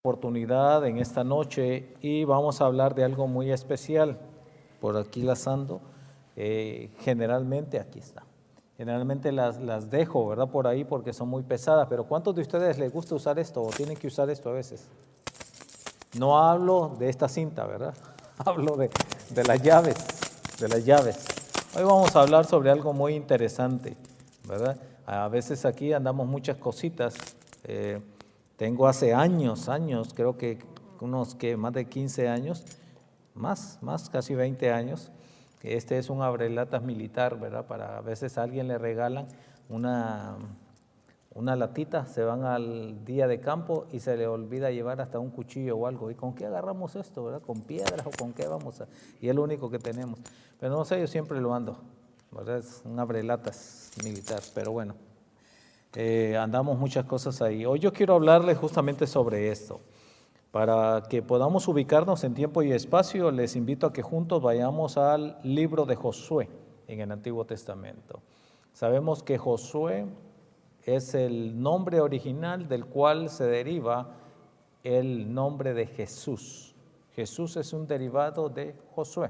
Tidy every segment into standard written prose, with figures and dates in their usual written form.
Oportunidad en esta noche y vamos a hablar de algo muy especial. Por aquí las ando, generalmente aquí está. Generalmente las dejo, ¿verdad? Por ahí porque son muy pesadas, pero ¿cuántos de ustedes les gusta usar esto o tienen que usar esto a veces? No hablo de esta cinta, ¿verdad? Hablo de las llaves, de las llaves. Hoy vamos a hablar sobre algo muy interesante, ¿verdad? A veces aquí andamos muchas cositas. Tengo hace años, creo que más de 15 años, más casi 20 años. Este es un abrelatas militar, ¿verdad? Para a veces a alguien le regalan una latita, se van al día de campo y se le olvida llevar hasta un cuchillo o algo. ¿Y con qué agarramos esto, verdad? ¿Con piedras o con qué vamos a...? Y es lo único que tenemos. Pero no sé, yo siempre lo ando, ¿verdad? Es un abrelatas militar, pero bueno. Andamos muchas cosas ahí. Hoy yo quiero hablarles justamente sobre esto. Para que podamos ubicarnos en tiempo y espacio, les invito a que juntos vayamos al libro de Josué en el Antiguo Testamento. Sabemos que Josué es el nombre original del cual se deriva el nombre de Jesús. Jesús es un derivado de Josué.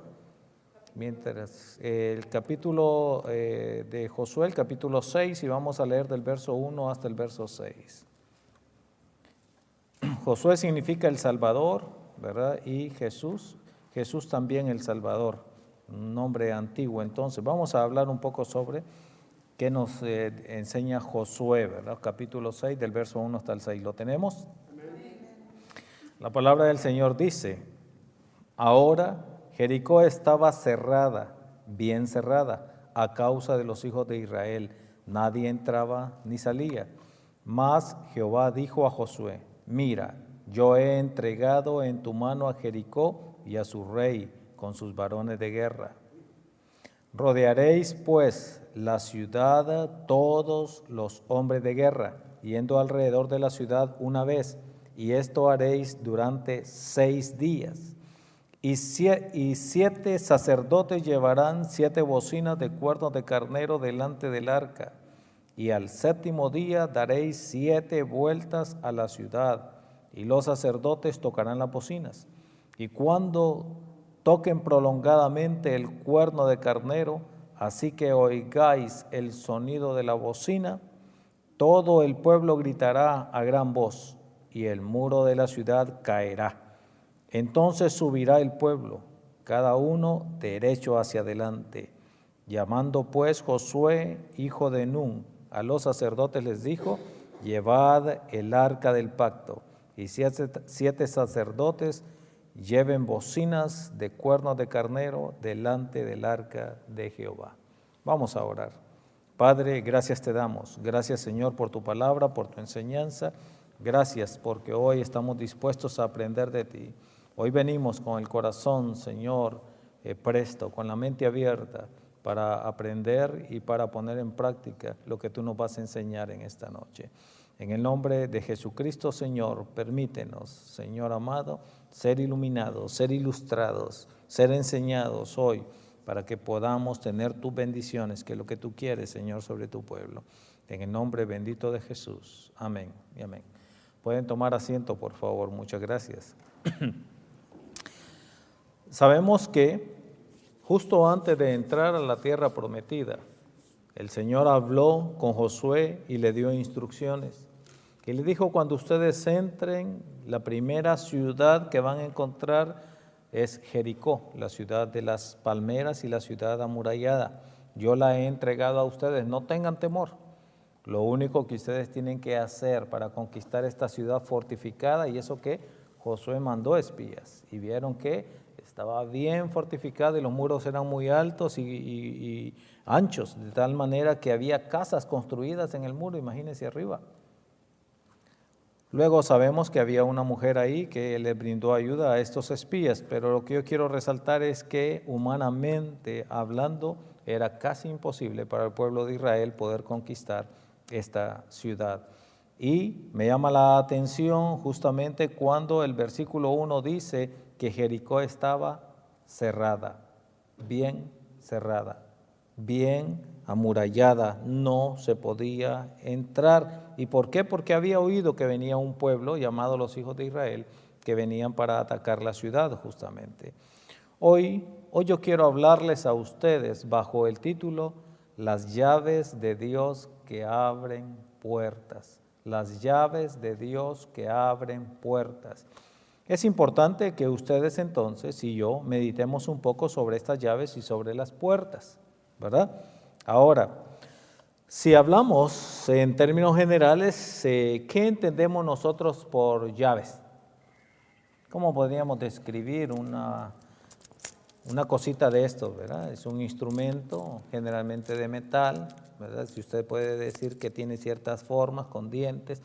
Mientras el capítulo de Josué, el capítulo 6, y vamos a leer del verso 1 hasta el verso 6. Josué significa el Salvador, ¿verdad? Y Jesús también el Salvador, un nombre antiguo. Entonces, vamos a hablar un poco sobre qué nos enseña Josué, ¿verdad? Capítulo 6, del verso 1 hasta el 6. ¿Lo tenemos? La palabra del Señor dice: ahora Jericó estaba cerrada, bien cerrada, a causa de los hijos de Israel. Nadie entraba ni salía. Mas Jehová dijo a Josué: mira, yo he entregado en tu mano a Jericó y a su rey con sus varones de guerra. Rodearéis pues la ciudad todos los hombres de guerra, yendo alrededor de la ciudad una vez, y esto haréis durante 6 días. Y 7 sacerdotes llevarán 7 bocinas de cuernos de carnero delante del arca. Y al 7º día daréis 7 vueltas a la ciudad, y los sacerdotes tocarán las bocinas. Y cuando toquen prolongadamente el cuerno de carnero, así que oigáis el sonido de la bocina, todo el pueblo gritará a gran voz, y el muro de la ciudad caerá. Entonces subirá el pueblo, cada uno derecho hacia adelante. Llamando pues Josué, hijo de Nun, a los sacerdotes les dijo: llevad el arca del pacto, y 7 sacerdotes lleven bocinas de cuernos de carnero delante del arca de Jehová. Vamos a orar. Padre, gracias te damos. Gracias, Señor, por tu palabra, por tu enseñanza. Gracias porque hoy estamos dispuestos a aprender de ti. Hoy venimos con el corazón, Señor, presto, con la mente abierta para aprender y para poner en práctica lo que tú nos vas a enseñar en esta noche. En el nombre de Jesucristo, Señor, permítenos, Señor amado, ser iluminados, ser ilustrados, ser enseñados hoy para que podamos tener tus bendiciones, que es lo que tú quieres, Señor, sobre tu pueblo. En el nombre bendito de Jesús. Amén y amén. Pueden tomar asiento, por favor. Muchas gracias. Sabemos que justo antes de entrar a la tierra prometida, el Señor habló con Josué y le dio instrucciones. Y le dijo: cuando ustedes entren, la primera ciudad que van a encontrar es Jericó, la ciudad de las palmeras y la ciudad amurallada. Yo la he entregado a ustedes, no tengan temor. Lo único que ustedes tienen que hacer para conquistar esta ciudad fortificada, y eso que Josué mandó espías, y vieron que estaba bien fortificada y los muros eran muy altos y anchos, de tal manera que había casas construidas en el muro, imagínense arriba. Luego sabemos que había una mujer ahí que le brindó ayuda a estos espías, pero lo que yo quiero resaltar es que humanamente hablando era casi imposible para el pueblo de Israel poder conquistar esta ciudad. Y me llama la atención justamente cuando el versículo 1 dice que Jericó estaba cerrada, bien amurallada, no se podía entrar. ¿Y por qué? Porque había oído que venía un pueblo llamado los hijos de Israel, que venían para atacar la ciudad justamente. Hoy yo quiero hablarles a ustedes bajo el título Las llaves de Dios que abren puertas. Las llaves de Dios que abren puertas. Es importante que ustedes entonces y yo meditemos un poco sobre estas llaves y sobre las puertas, ¿verdad? Ahora, si hablamos en términos generales, ¿qué entendemos nosotros por llaves? ¿Cómo podríamos describir una cosita de esto, ¿verdad? Es un instrumento generalmente de metal, ¿verdad? Si usted puede decir que tiene ciertas formas con dientes,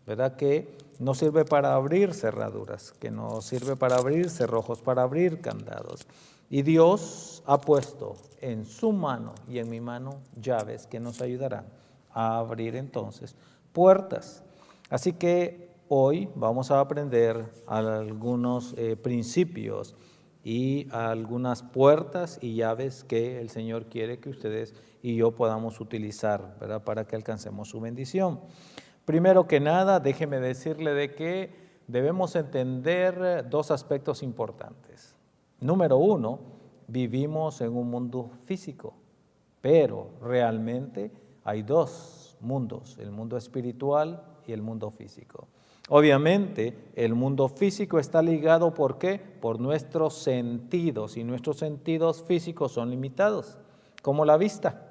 ¿verdad? Que no sirve para abrir cerraduras, que no sirve para abrir cerrojos, para abrir candados. Y Dios ha puesto en su mano y en mi mano llaves que nos ayudarán a abrir entonces puertas. Así que hoy vamos a aprender algunos principios y algunas puertas y llaves que el Señor quiere que ustedes y yo podamos utilizar, ¿verdad? Para que alcancemos su bendición. Primero que nada, déjeme decirle de que debemos entender dos aspectos importantes. Número uno, vivimos en un mundo físico, pero realmente hay dos mundos, el mundo espiritual y el mundo físico. Obviamente, el mundo físico está ligado, ¿por qué? Por nuestros sentidos, y nuestros sentidos físicos son limitados, como la vista.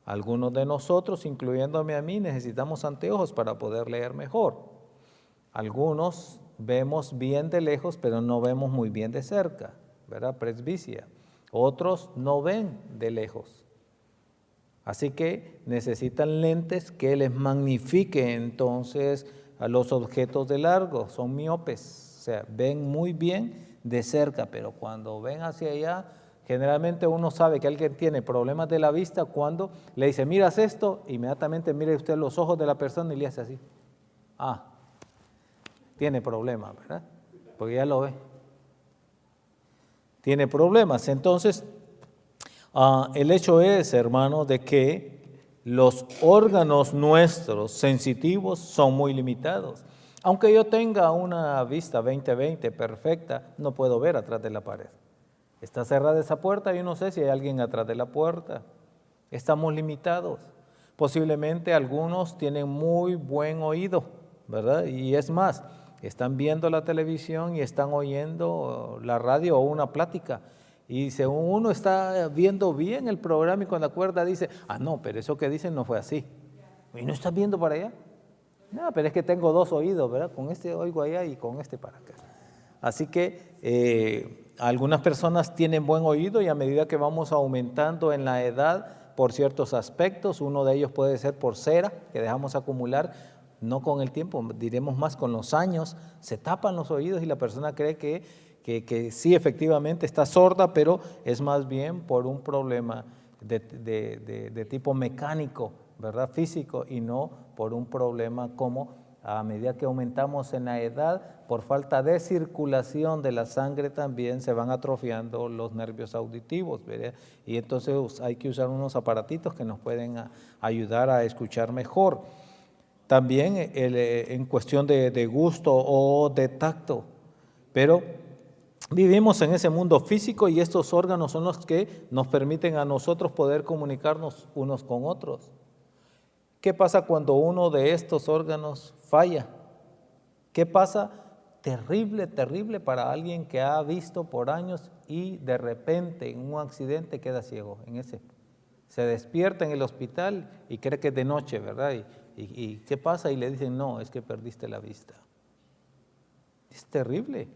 Algunos de nosotros, incluyéndome a mí, necesitamos anteojos para poder leer mejor. Algunos vemos bien de lejos, pero no vemos muy bien de cerca, ¿verdad? Presbicia. Otros no ven de lejos. Así que necesitan lentes que les magnifiquen entonces a los objetos de largo, son miopes, o sea, ven muy bien de cerca, pero cuando ven hacia allá, generalmente uno sabe que alguien tiene problemas de la vista cuando le dice, miras esto, inmediatamente mire usted los ojos de la persona y le hace así. Ah, tiene problemas, ¿verdad? Porque ya lo ve. Tiene problemas. Entonces, el hecho es, hermanos, de que los órganos nuestros sensitivos son muy limitados. Aunque yo tenga una vista 20/20 perfecta, no puedo ver atrás de la pared. Está cerrada esa puerta, yo no sé si hay alguien atrás de la puerta. Estamos limitados. Posiblemente algunos tienen muy buen oído, ¿verdad? Y es más, están viendo la televisión y están oyendo la radio o una plática. Y según uno está viendo bien el programa y cuando acuerda dice, no, pero eso que dicen no fue así. ¿Y no estás viendo para allá? No, pero es que tengo dos oídos, ¿verdad? Con este oigo allá y con este para acá. Así que algunas personas tienen buen oído y a medida que vamos aumentando en la edad por ciertos aspectos, uno de ellos puede ser por cera, que dejamos acumular, no con el tiempo, diremos más con los años, se tapan los oídos y la persona cree que sí efectivamente está sorda, pero es más bien por un problema de tipo mecánico, ¿verdad? Físico, y no por un problema como a medida que aumentamos en la edad, por falta de circulación de la sangre también se van atrofiando los nervios auditivos, ¿verdad? Y entonces hay que usar unos aparatitos que nos pueden ayudar a escuchar mejor. También en cuestión de gusto o de tacto, pero vivimos en ese mundo físico y estos órganos son los que nos permiten a nosotros poder comunicarnos unos con otros. ¿Qué pasa cuando uno de estos órganos falla? ¿Qué pasa? Terrible, terrible para alguien que ha visto por años y de repente en un accidente queda ciego. Se despierta en el hospital y cree que es de noche, ¿verdad? ¿Y qué pasa? Y le dicen, no, es que perdiste la vista. Es terrible.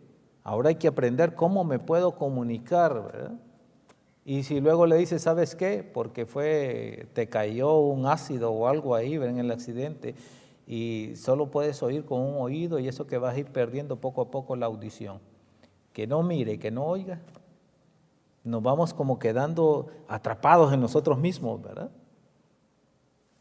Ahora hay que aprender cómo me puedo comunicar, ¿verdad? Y si luego le dices, ¿sabes qué? Porque te cayó un ácido o algo ahí en el accidente y solo puedes oír con un oído y eso que vas a ir perdiendo poco a poco la audición. Que no mire, que no oiga. Nos vamos como quedando atrapados en nosotros mismos, ¿verdad?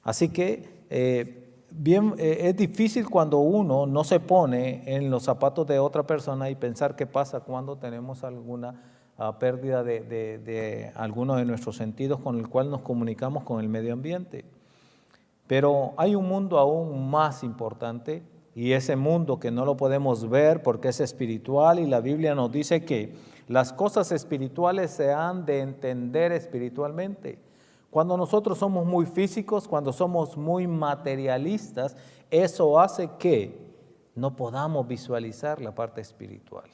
Así que es difícil cuando uno no se pone en los zapatos de otra persona y pensar qué pasa cuando tenemos alguna pérdida de alguno de nuestros sentidos con el cual nos comunicamos con el medio ambiente. Pero hay un mundo aún más importante, y ese mundo que no lo podemos ver porque es espiritual, y la Biblia nos dice que las cosas espirituales se han de entender espiritualmente. Cuando nosotros somos muy físicos, cuando somos muy materialistas, eso hace que no podamos visualizar la parte espiritual.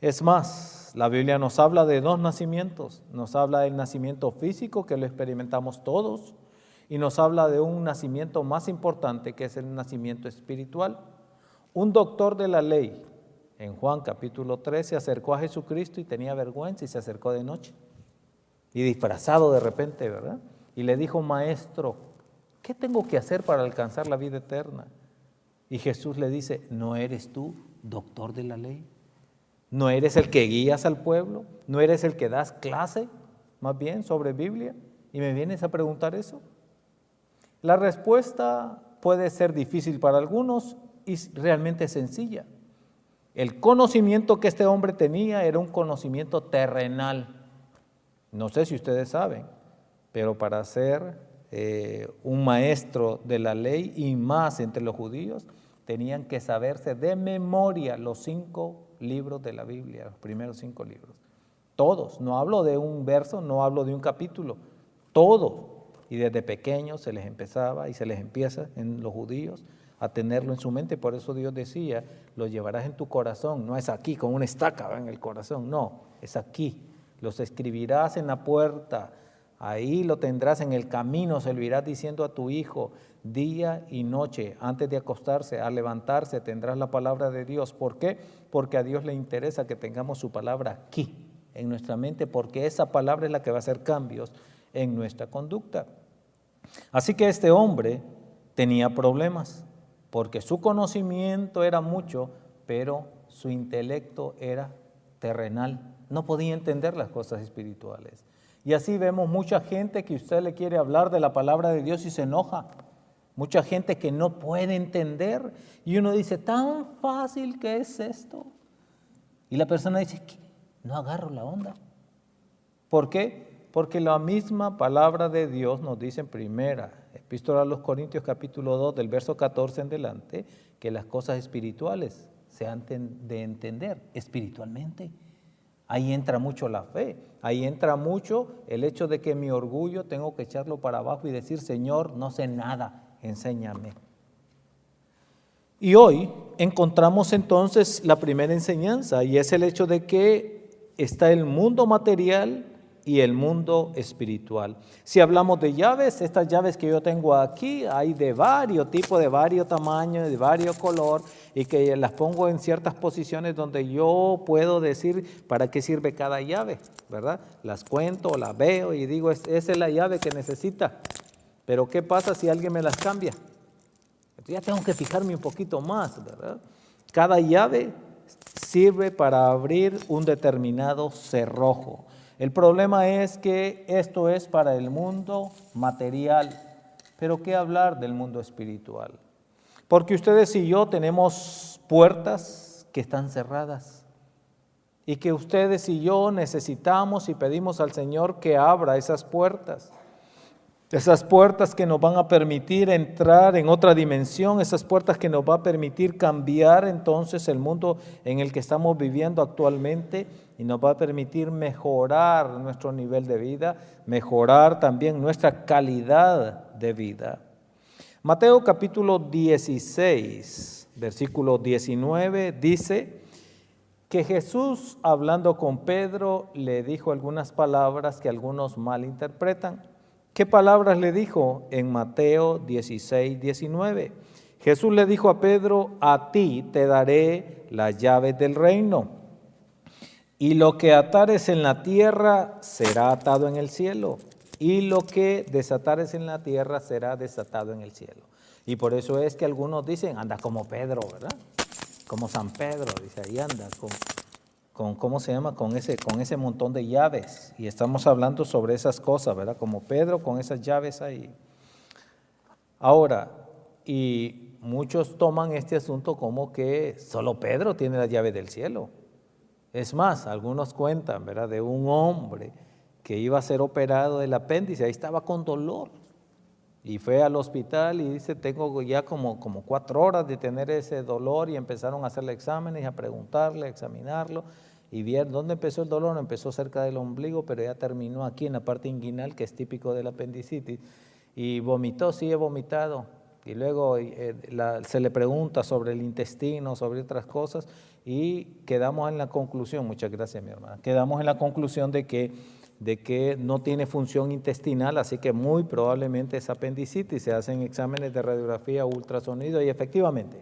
Es más, la Biblia nos habla de dos nacimientos. Nos habla del nacimiento físico, que lo experimentamos todos, y nos habla de un nacimiento más importante, que es el nacimiento espiritual. Un doctor de la ley, en Juan capítulo 3, se acercó a Jesucristo y tenía vergüenza y se acercó de noche. Y disfrazado de repente, ¿verdad? Y le dijo: Maestro, ¿qué tengo que hacer para alcanzar la vida eterna? Y Jesús le dice: ¿no eres tú doctor de la ley? ¿No eres el que guías al pueblo? ¿No eres el que das clase, más bien, sobre Biblia? ¿Y me vienes a preguntar eso? La respuesta puede ser difícil para algunos y realmente sencilla. El conocimiento que este hombre tenía era un conocimiento terrenal. No sé si ustedes saben, pero para ser un maestro de la ley, y más entre los judíos, tenían que saberse de memoria los 5 libros de la Biblia, los primeros 5 libros. Todos, no hablo de un verso, no hablo de un capítulo, todos. Y desde pequeños se les empezaba y se les empieza en los judíos a tenerlo en su mente. Por eso Dios decía: lo llevarás en tu corazón. No es aquí con una estaca en el corazón, no, es aquí. Los escribirás en la puerta, ahí lo tendrás en el camino, se lo irás diciendo a tu hijo día y noche. Antes de acostarse, al levantarse, tendrás la palabra de Dios. ¿Por qué? Porque a Dios le interesa que tengamos su palabra aquí, en nuestra mente, porque esa palabra es la que va a hacer cambios en nuestra conducta. Así que este hombre tenía problemas, porque su conocimiento era mucho, pero su intelecto era terrenal. No podía entender las cosas espirituales. Y así vemos mucha gente que usted le quiere hablar de la palabra de Dios y se enoja. Mucha gente que no puede entender. Y uno dice: tan fácil que es esto. Y la persona dice: no agarro la onda. ¿Por qué? Porque la misma palabra de Dios nos dice en primera Epístola a los Corintios capítulo 2 del verso 14 en adelante, que las cosas espirituales se han de entender espiritualmente. Ahí entra mucho la fe, ahí entra mucho el hecho de que mi orgullo tengo que echarlo para abajo y decir: Señor, no sé nada, enséñame. Y hoy encontramos entonces la primera enseñanza, y es el hecho de que está el mundo material y el mundo espiritual. Si hablamos de llaves, estas llaves que yo tengo aquí, hay de varios tipos, de varios tamaños, de varios color, y que las pongo en ciertas posiciones donde yo puedo decir para qué sirve cada llave, ¿verdad? Las cuento, las veo y digo: esa es la llave que necesita. Pero ¿qué pasa si alguien me las cambia? Entonces ya tengo que fijarme un poquito más, ¿verdad? Cada llave sirve para abrir un determinado cerrojo. El problema es que esto es para el mundo material, pero ¿qué hablar del mundo espiritual? Porque ustedes y yo tenemos puertas que están cerradas y que ustedes y yo necesitamos y pedimos al Señor que abra esas puertas que nos van a permitir entrar en otra dimensión, esas puertas que nos va a permitir cambiar entonces el mundo en el que estamos viviendo actualmente, y nos va a permitir mejorar nuestro nivel de vida, mejorar también nuestra calidad de vida. Mateo capítulo 16, versículo 19 dice que Jesús, hablando con Pedro, le dijo algunas palabras que algunos malinterpretan. ¿Qué palabras le dijo? En Mateo 16, 19. Jesús le dijo a Pedro: a ti te daré las llaves del reino, y lo que atares en la tierra será atado en el cielo, y lo que desatares en la tierra será desatado en el cielo. Y por eso es que algunos dicen: anda como Pedro, ¿verdad? Como San Pedro, dice, ahí anda con ¿cómo se llama? Con ese montón de llaves. Y estamos hablando sobre esas cosas, ¿verdad? Como Pedro con esas llaves ahí. Ahora, y muchos toman este asunto como que solo Pedro tiene la llave del cielo. Es más, algunos cuentan, ¿verdad?, de un hombre que iba a ser operado del apéndice, ahí estaba con dolor. Y fue al hospital y dice, tengo ya como 4 horas de tener ese dolor, y empezaron a hacerle exámenes, a preguntarle, a examinarlo, y vieron dónde empezó el dolor. Empezó cerca del ombligo, pero ya terminó aquí en la parte inguinal, que es típico de la apendicitis, y vomitó, sí he vomitado. Y luego se le pregunta sobre el intestino, sobre otras cosas, y quedamos en la conclusión, muchas gracias mi hermana, quedamos en la conclusión de que no tiene función intestinal, así que muy probablemente es apendicitis. Se hacen exámenes de radiografía, ultrasonido, y efectivamente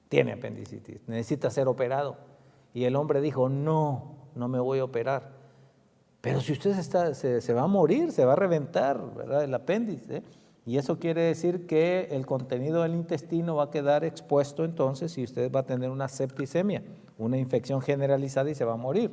tiene apendicitis, necesita ser operado. Y el hombre dijo, no me voy a operar. Pero si usted se va a morir, se va a reventar, ¿verdad?, el apéndice. Y eso quiere decir que el contenido del intestino va a quedar expuesto entonces, y usted va a tener una septicemia, una infección generalizada, y se va a morir.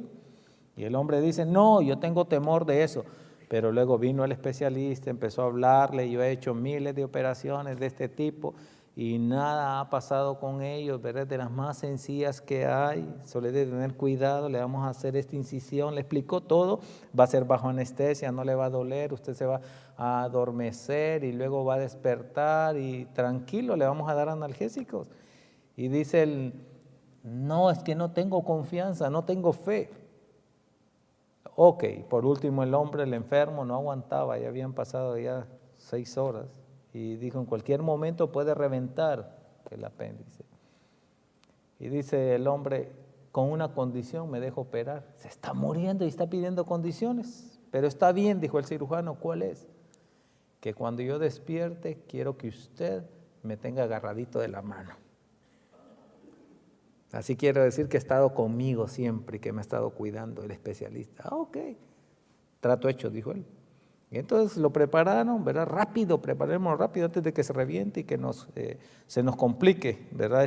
Y el hombre dice, no, yo tengo temor de eso. Pero luego vino el especialista, empezó a hablarle, yo he hecho miles de operaciones de este tipo y nada ha pasado con ellos, ¿verdad? De las más sencillas que hay, solo debe tener cuidado, le vamos a hacer esta incisión, le explicó todo, va a ser bajo anestesia, no le va a doler, usted se va a adormecer y luego va a despertar y tranquilo, le vamos a dar analgésicos. Y dice él, no, es que no tengo confianza, no tengo fe. Ok, por último el hombre, el enfermo, no aguantaba, ya habían pasado ya 6 horas y dijo, en cualquier momento puede reventar el apéndice. Y dice el hombre, con una condición me dejo operar. Se está muriendo y está pidiendo condiciones, pero está bien, dijo el cirujano. ¿Cuál es? Que cuando yo despierte quiero que usted me tenga agarradito de la mano. Así quiero decir que ha estado conmigo siempre y que me ha estado cuidando el especialista. Ok, trato hecho, dijo él. Y entonces lo prepararon, ¿verdad? Rápido, preparémoslo rápido antes de que se reviente y que se nos complique, ¿verdad?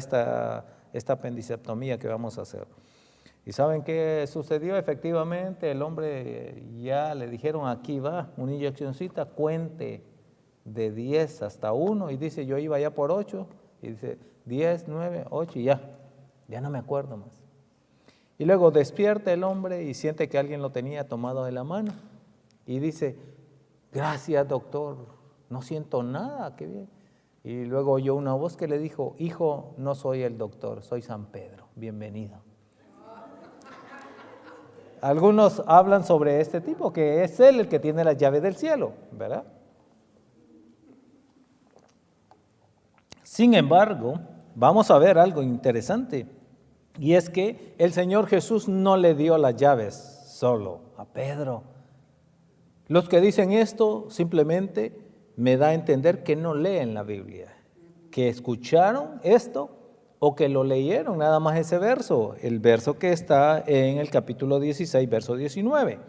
Esta apendicectomía que vamos a hacer. ¿Y saben qué sucedió? Efectivamente, el hombre ya le dijeron, aquí va, una inyeccioncita, cuente de 10 hasta 1, y dice, yo iba ya por 8, y dice 10, 9, 8 y ya no me acuerdo más. Y luego despierta el hombre y siente que alguien lo tenía tomado de la mano y dice, gracias doctor, no siento nada, qué bien. Y luego oyó una voz que le dijo, hijo, no soy el doctor, soy San Pedro, bienvenido. Algunos hablan sobre este tipo, que es él el que tiene las llaves del cielo, ¿verdad? Sin embargo, vamos a ver algo interesante, y es que el Señor Jesús no le dio las llaves solo a Pedro. Los que dicen esto simplemente me da a entender que no leen la Biblia, que escucharon esto o que lo leyeron nada más ese verso, el verso que está en el capítulo 16, verso 19.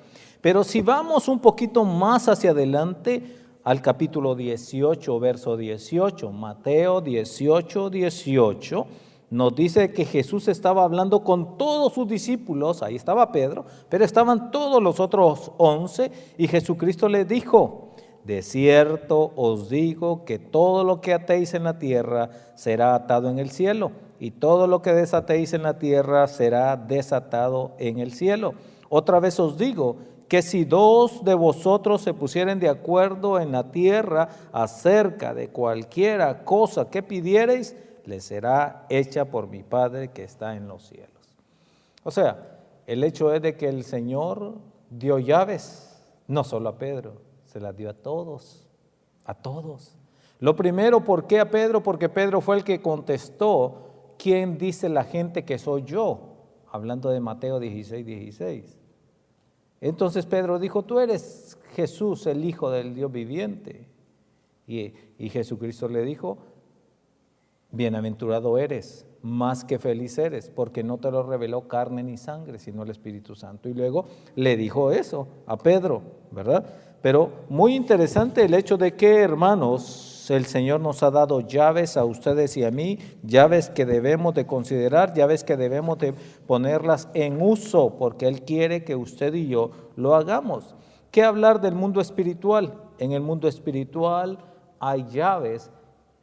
Pero si vamos un poquito más hacia adelante, al capítulo 18, verso 18, Mateo 18, 18, nos dice que Jesús estaba hablando con todos sus discípulos, ahí estaba Pedro, pero estaban todos los otros 11, y Jesucristo les dijo, de cierto os digo que todo lo que atéis en la tierra será atado en el cielo, y todo lo que desatéis en la tierra será desatado en el cielo. Otra vez os digo, que si 2 de vosotros se pusieren de acuerdo en la tierra acerca de cualquiera cosa que pidiereis, les será hecha por mi Padre que está en los cielos. O sea, el hecho es de que el Señor dio llaves, no solo a Pedro, se las dio a todos, a todos. Lo primero, ¿por qué a Pedro? Porque Pedro fue el que contestó, ¿quién dice la gente que soy yo? Hablando de Mateo 16, 16. Entonces Pedro dijo, tú eres Jesús, el Hijo del Dios viviente. Y Jesucristo le dijo, bienaventurado eres, más que feliz eres, porque no te lo reveló carne ni sangre, sino el Espíritu Santo. Y luego le dijo eso a Pedro, ¿verdad? Pero muy interesante el hecho de que, hermanos, el Señor nos ha dado llaves a ustedes y a mí, llaves que debemos de considerar, llaves que debemos de ponerlas en uso, porque Él quiere que usted y yo lo hagamos. ¿Qué hablar del mundo espiritual? En el mundo espiritual hay llaves,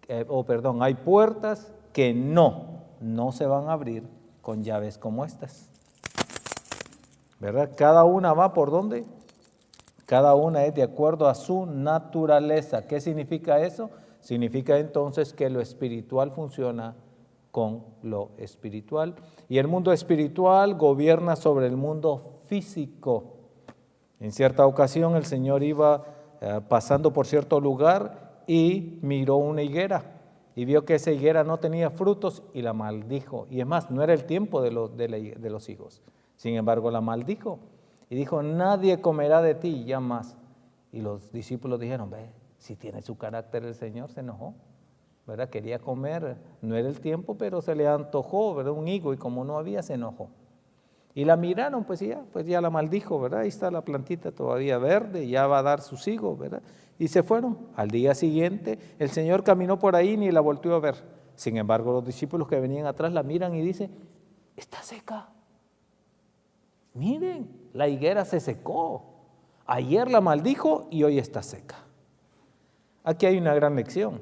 hay puertas que no se van a abrir con llaves como estas, ¿verdad? Cada una va ¿por dónde? Cada una es de acuerdo a su naturaleza. ¿Qué significa eso? Significa entonces que lo espiritual funciona con lo espiritual. Y el mundo espiritual gobierna sobre el mundo físico. En cierta ocasión el Señor iba pasando por cierto lugar y miró una higuera y vio que esa higuera no tenía frutos y la maldijo. Y es más, no era el tiempo de los higos. Sin embargo, la maldijo y dijo, nadie comerá de ti ya más. Y los discípulos dijeron, ve, si tiene su carácter el Señor, se enojó, ¿verdad? Quería comer, no era el tiempo, pero se le antojó, ¿verdad? Un higo, y como no había, se enojó. Y la miraron, pues ya la maldijo, ¿verdad? Ahí está la plantita todavía verde, ya va a dar sus higos, ¿verdad? Y se fueron. Al día siguiente, el Señor caminó por ahí ni la volvió a ver. Sin embargo, los discípulos que venían atrás la miran y dicen, está seca. Miren, la higuera se secó. Ayer la maldijo y hoy está seca. Aquí hay una gran lección.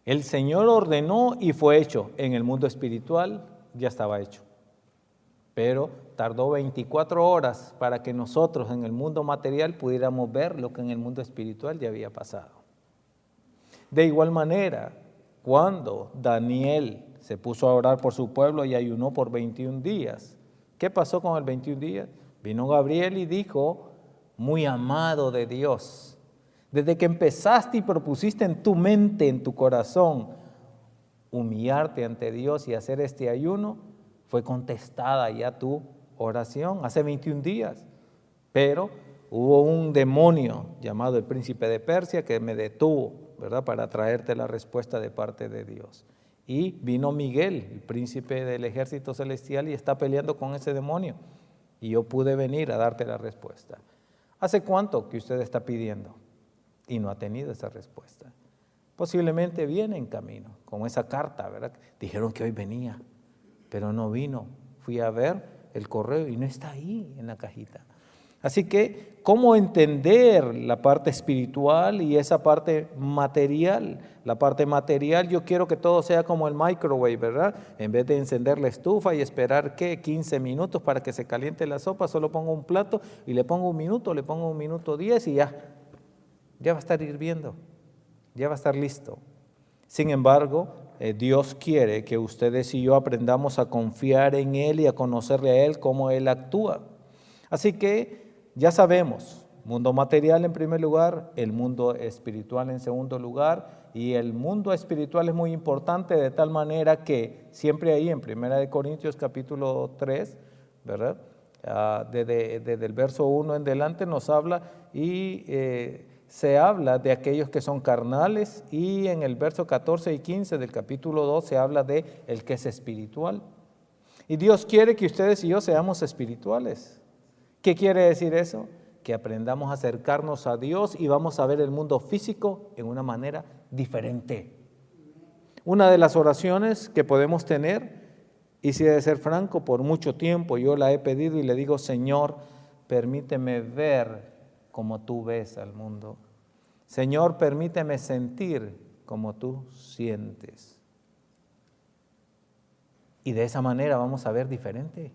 El Señor ordenó y fue hecho. En el mundo espiritual ya estaba hecho. Pero tardó 24 horas para que nosotros en el mundo material pudiéramos ver lo que en el mundo espiritual ya había pasado. De igual manera, cuando Daniel se puso a orar por su pueblo y ayunó por 21 días, ¿qué pasó con el 21 días? Vino Gabriel y dijo, muy amado de Dios, desde que empezaste y propusiste en tu mente, en tu corazón, humillarte ante Dios y hacer este ayuno, fue contestada ya tu oración hace 21 días. Pero hubo un demonio llamado el príncipe de Persia que me detuvo, ¿verdad? Para traerte la respuesta de parte de Dios. Y vino Miguel, el príncipe del ejército celestial, y está peleando con ese demonio. Y yo pude venir a darte la respuesta. ¿Hace cuánto que usted está pidiendo? Y no ha tenido esa respuesta. Posiblemente viene en camino, como esa carta, ¿verdad? Dijeron que hoy venía, pero no vino. Fui a ver el correo y no está ahí en la cajita. Así que, ¿cómo entender la parte espiritual y esa parte material? La parte material, yo quiero que todo sea como el microwave, ¿verdad? En vez de encender la estufa y esperar, 15 minutos para que se caliente la sopa, solo pongo un plato y le pongo 1 minuto, le pongo 1 minuto 10 y ya va a estar hirviendo, ya va a estar listo. Sin embargo, Dios quiere que ustedes y yo aprendamos a confiar en Él y a conocerle a Él, cómo Él actúa. Así que ya sabemos, mundo material en primer lugar, el mundo espiritual en segundo lugar, y el mundo espiritual es muy importante de tal manera que siempre ahí en 1 Corintios capítulo 3, ¿verdad? Desde el verso 1 en adelante nos habla y se habla de aquellos que son carnales, y en el verso 14 y 15 del capítulo 2 se habla de el que es espiritual. Y Dios quiere que ustedes y yo seamos espirituales. ¿Qué quiere decir eso? Que aprendamos a acercarnos a Dios y vamos a ver el mundo físico en una manera diferente. Una de las oraciones que podemos tener, y si he de ser franco, por mucho tiempo yo la he pedido y le digo, Señor, permíteme ver como tú ves al mundo. Señor, permíteme sentir como tú sientes. Y de esa manera vamos a ver diferente.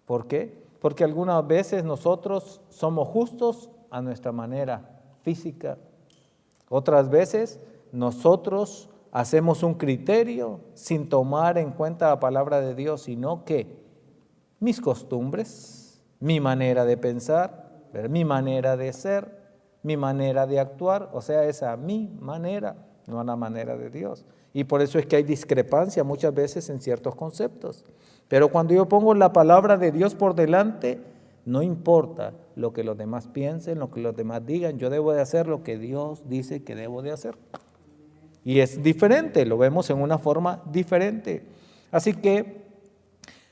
¿Por qué? Porque algunas veces nosotros somos justos a nuestra manera física. Otras veces nosotros hacemos un criterio sin tomar en cuenta la palabra de Dios, sino que mis costumbres, mi manera de pensar, mi manera de ser, mi manera de actuar, o sea, esa mi manera, no la manera de Dios. Y por eso es que hay discrepancia muchas veces en ciertos conceptos. Pero cuando yo pongo la palabra de Dios por delante, no importa lo que los demás piensen, lo que los demás digan, yo debo de hacer lo que Dios dice que debo de hacer. Y es diferente, lo vemos en una forma diferente. Así que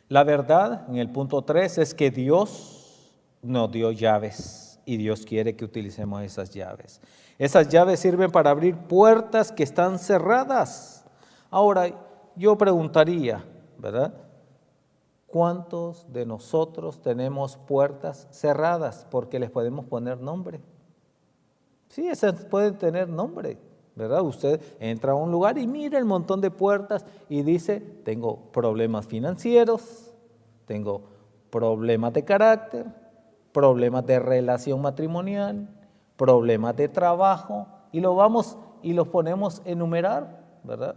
la verdad, en el punto 3, es que Dios nos dio llaves y Dios quiere que utilicemos esas llaves. Esas llaves sirven para abrir puertas que están cerradas. Ahora, yo preguntaría, ¿verdad? ¿Cuántos de nosotros tenemos puertas cerradas? Porque les podemos poner nombre. Sí, esas pueden tener nombre, ¿verdad? Usted entra a un lugar y mira el montón de puertas y dice, tengo problemas financieros, tengo problemas de carácter, problemas de relación matrimonial, problemas de trabajo, y los ponemos a enumerar, ¿verdad?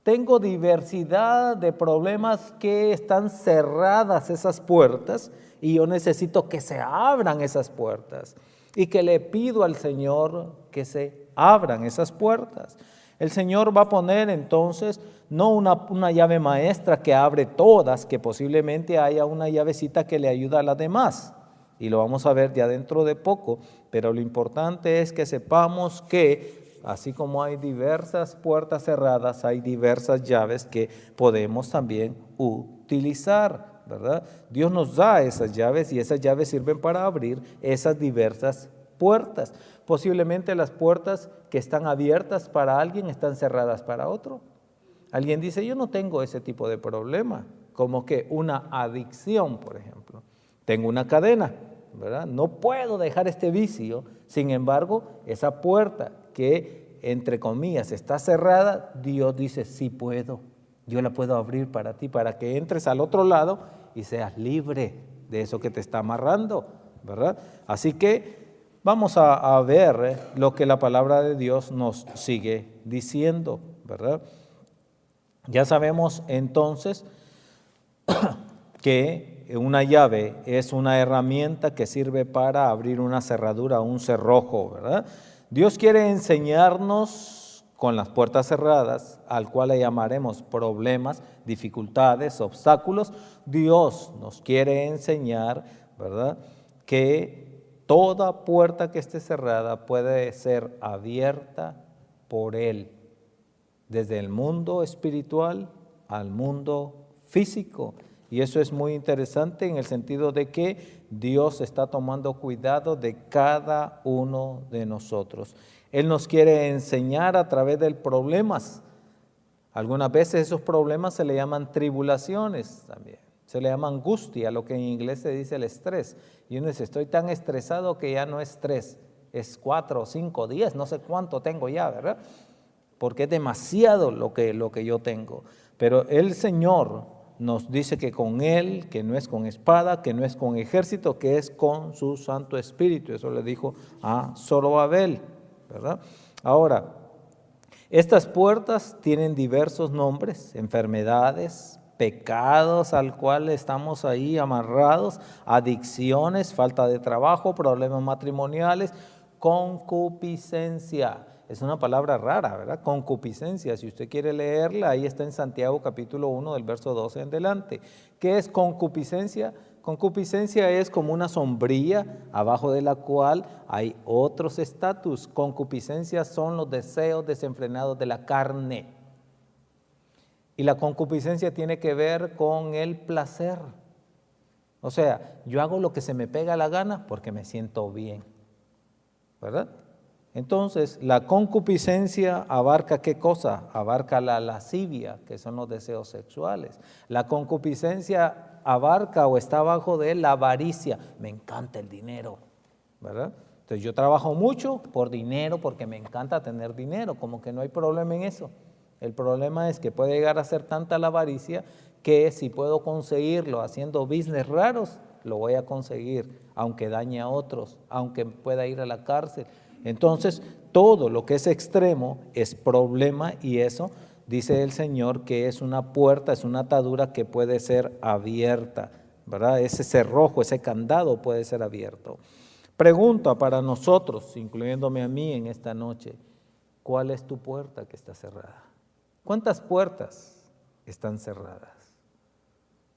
Tengo diversidad de problemas que están cerradas esas puertas y yo necesito que se abran esas puertas y que le pido al Señor que se abran esas puertas. El Señor va a poner entonces no una llave maestra que abre todas, que posiblemente haya una llavecita que le ayuda a las demás. Y lo vamos a ver ya dentro de poco, pero lo importante es que sepamos que así como hay diversas puertas cerradas, hay diversas llaves que podemos también utilizar, ¿verdad? Dios nos da esas llaves y esas llaves sirven para abrir esas diversas puertas. Posiblemente las puertas que están abiertas para alguien están cerradas para otro. Alguien dice, yo no tengo ese tipo de problema, como que una adicción, por ejemplo. Tengo una cadena, ¿verdad? No puedo dejar este vicio. Sin embargo, esa puerta que, entre comillas, está cerrada, Dios dice, sí puedo. Yo la puedo abrir para ti, para que entres al otro lado y seas libre de eso que te está amarrando, ¿verdad? Así que vamos a ver lo que la palabra de Dios nos sigue diciendo, ¿verdad? Ya sabemos entonces que una llave es una herramienta que sirve para abrir una cerradura, un cerrojo, ¿verdad? Dios quiere enseñarnos con las puertas cerradas, al cual le llamaremos problemas, dificultades, obstáculos. Dios nos quiere enseñar, ¿verdad?, que toda puerta que esté cerrada puede ser abierta por Él, desde el mundo espiritual al mundo físico. Y eso es muy interesante en el sentido de que Dios está tomando cuidado de cada uno de nosotros. Él nos quiere enseñar a través de problemas. Algunas veces esos problemas se le llaman tribulaciones también. Se le llama angustia, lo que en inglés se dice el estrés. Y uno dice, estoy tan estresado que ya no es estrés, es 4, 5, 10, no sé cuánto tengo ya, ¿verdad? Porque es demasiado lo que yo tengo. Pero el Señor nos dice que con Él, que no es con espada, que no es con ejército, que es con su Santo Espíritu. Eso le dijo a Zorobabel, ¿verdad? Ahora, estas puertas tienen diversos nombres, enfermedades, pecados al cual estamos ahí amarrados, adicciones, falta de trabajo, problemas matrimoniales, concupiscencia. Es una palabra rara, ¿verdad? Concupiscencia. Si usted quiere leerla, ahí está en Santiago capítulo 1 del verso 12 en adelante. ¿Qué es concupiscencia? Concupiscencia es como una sombrilla abajo de la cual hay otros estatus. Concupiscencia son los deseos desenfrenados de la carne. Y la concupiscencia tiene que ver con el placer. O sea, yo hago lo que se me pega la gana porque me siento bien, ¿verdad? Entonces, la concupiscencia abarca ¿qué cosa? Abarca la lascivia, que son los deseos sexuales. La concupiscencia abarca o está abajo de la avaricia. Me encanta el dinero, ¿verdad? Entonces, yo trabajo mucho por dinero porque me encanta tener dinero, como que no hay problema en eso. El problema es que puede llegar a ser tanta la avaricia que si puedo conseguirlo haciendo business raros, lo voy a conseguir, aunque dañe a otros, aunque pueda ir a la cárcel. Entonces, todo lo que es extremo es problema y eso, dice el Señor, que es una puerta, es una atadura que puede ser abierta, ¿verdad? Ese cerrojo, ese candado puede ser abierto. Pregunta para nosotros, incluyéndome a mí en esta noche, ¿cuál es tu puerta que está cerrada? ¿Cuántas puertas están cerradas?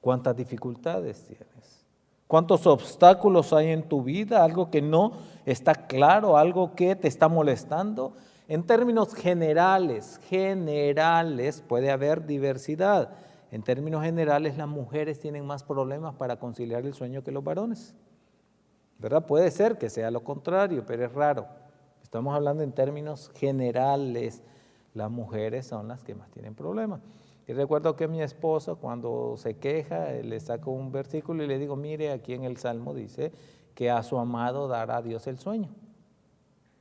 ¿Cuántas dificultades tienes? ¿Cuántos obstáculos hay en tu vida? ¿Algo que no está claro? ¿Algo que te está molestando? En términos generales puede haber diversidad. En términos generales, las mujeres tienen más problemas para conciliar el sueño que los varones, ¿verdad? Puede ser que sea lo contrario, pero es raro. Estamos hablando en términos generales. Las mujeres son las que más tienen problemas. Y recuerdo que mi esposa, cuando se queja, le saco un versículo y le digo, mire, aquí en el Salmo dice que a su amado dará a Dios el sueño.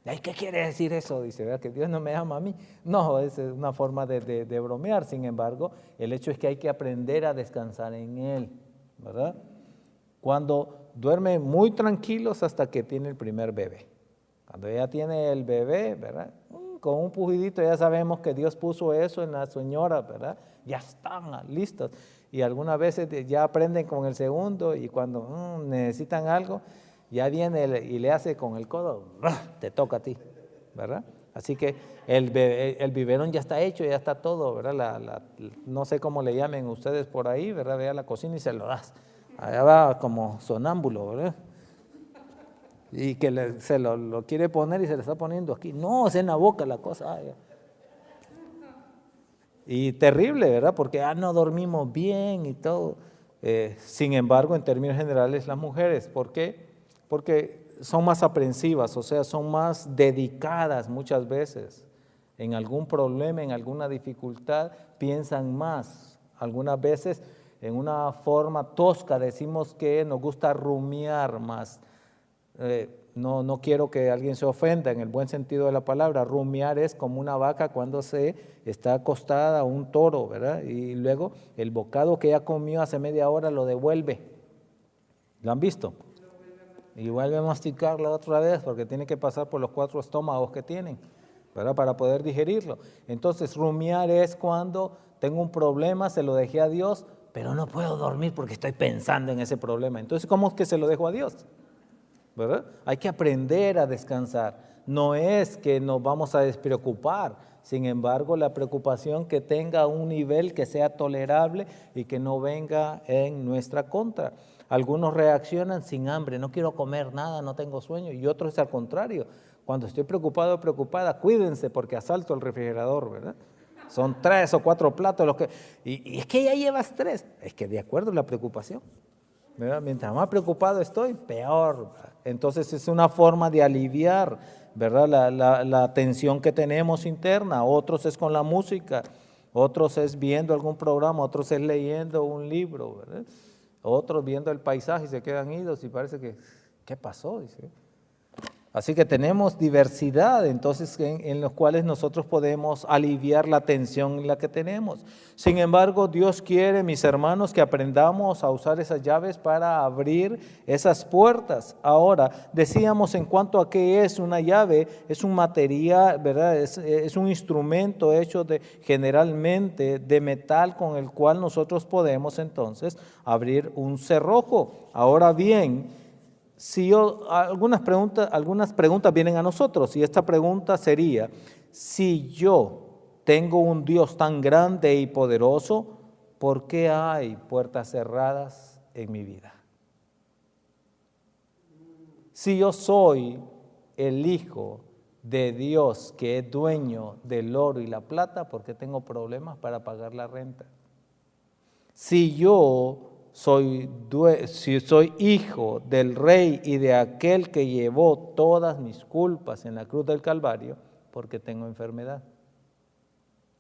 ¿Y qué quiere decir eso? Dice, ¿verdad? Que Dios no me ama a mí. No, es una forma de bromear. Sin embargo, el hecho es que hay que aprender a descansar en Él, ¿verdad? cuando duermen muy tranquilos hasta que tiene el primer bebé. Cuando ya tiene el bebé, ¿verdad? Con un pujidito ya sabemos que Dios puso eso en la señora, ¿verdad? Ya están listos. Y algunas veces ya aprenden con el segundo y cuando necesitan algo, ya viene y le hace con el codo, te toca a ti, ¿verdad? Así que el biberón ya está hecho, ya está todo, ¿verdad? No sé cómo le llamen ustedes por ahí, ¿verdad? Ve a la cocina y se lo das. Allá va como sonámbulo, ¿verdad? Y que se lo quiere poner y se le está poniendo aquí. No, es en la boca la cosa. Ay. Y terrible, ¿verdad? Porque no dormimos bien y todo. Sin embargo, en términos generales, las mujeres, ¿por qué? Porque son más aprensivas, o sea, son más dedicadas muchas veces. En algún problema, en alguna dificultad, piensan más. Algunas veces, en una forma tosca, decimos que nos gusta rumiar más. No quiero que alguien se ofenda en el buen sentido de la palabra. Rumiar es como una vaca cuando se está acostada, un toro, ¿verdad? Y luego el bocado que ya comió hace media hora lo devuelve. ¿Lo han visto? Y vuelve a masticarlo otra vez porque tiene que pasar por los 4 estómagos que tienen, ¿verdad? Para poder digerirlo. Entonces, rumiar es cuando tengo un problema, se lo dejé a Dios, pero no puedo dormir porque estoy pensando en ese problema. Entonces, ¿cómo es que se lo dejo a Dios? ¿Verdad? Hay que aprender a descansar. No es que nos vamos a despreocupar, sin embargo, la preocupación que tenga un nivel que sea tolerable y que no venga en nuestra contra. Algunos reaccionan sin hambre, no quiero comer nada, no tengo sueño, y otros es al contrario. Cuando estoy preocupado o preocupada, cuídense porque asalto el refrigerador, ¿verdad? Son 3 o 4 platos los que... Y es que ya llevas 3, es que de acuerdo a la preocupación. ¿Verdad? Mientras más preocupado estoy, peor. Entonces es una forma de aliviar, ¿verdad? La tensión que tenemos interna. Otros es con la música, otros es viendo algún programa, otros es leyendo un libro, ¿verdad? Otros viendo el paisaje y se quedan idos y parece que, ¿qué pasó? Dice. Así que tenemos diversidad, entonces, en los cuales nosotros podemos aliviar la tensión en la que tenemos. Sin embargo, Dios quiere, mis hermanos, que aprendamos a usar esas llaves para abrir esas puertas. Ahora, decíamos en cuanto a qué es una llave, es un material, ¿verdad? Es un instrumento hecho generalmente de metal con el cual nosotros podemos entonces abrir un cerrojo. Ahora bien, algunas preguntas vienen a nosotros y esta pregunta sería, si yo tengo un Dios tan grande y poderoso, ¿por qué hay puertas cerradas en mi vida? Si yo soy el Hijo de Dios que es dueño del oro y la plata, ¿por qué tengo problemas para pagar la renta? Si soy hijo del Rey y de aquel que llevó todas mis culpas en la cruz del Calvario, porque tengo enfermedad.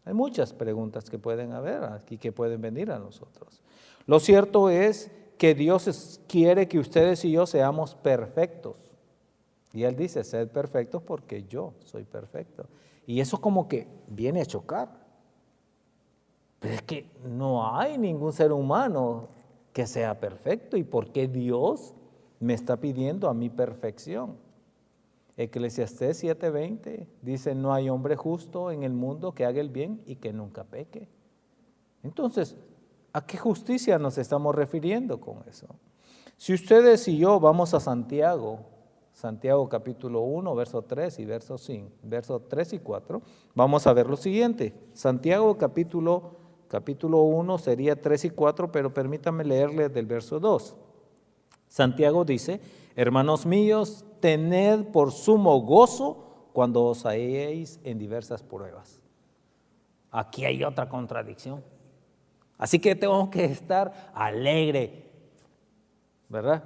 Hay muchas preguntas que pueden haber aquí que pueden venir a nosotros. Lo cierto es que Dios quiere que ustedes y yo seamos perfectos. Y Él dice, sed perfectos porque yo soy perfecto. Y eso como que viene a chocar. Pero es que no hay ningún ser humano que sea perfecto. ¿Y por qué Dios me está pidiendo a mi perfección? Eclesiastés 7:20 dice, no hay hombre justo en el mundo que haga el bien y que nunca peque. Entonces, ¿a qué justicia nos estamos refiriendo con eso? Si ustedes y yo vamos a Santiago capítulo 1, verso 3 y verso 5, versos 3 y 4, vamos a ver lo siguiente. Santiago capítulo 1 sería 3 y 4, pero permítanme leerle del verso 2. Santiago dice, hermanos míos, tened por sumo gozo cuando os halléis en diversas pruebas. Aquí hay otra contradicción. Así que tengo que estar alegre, ¿verdad?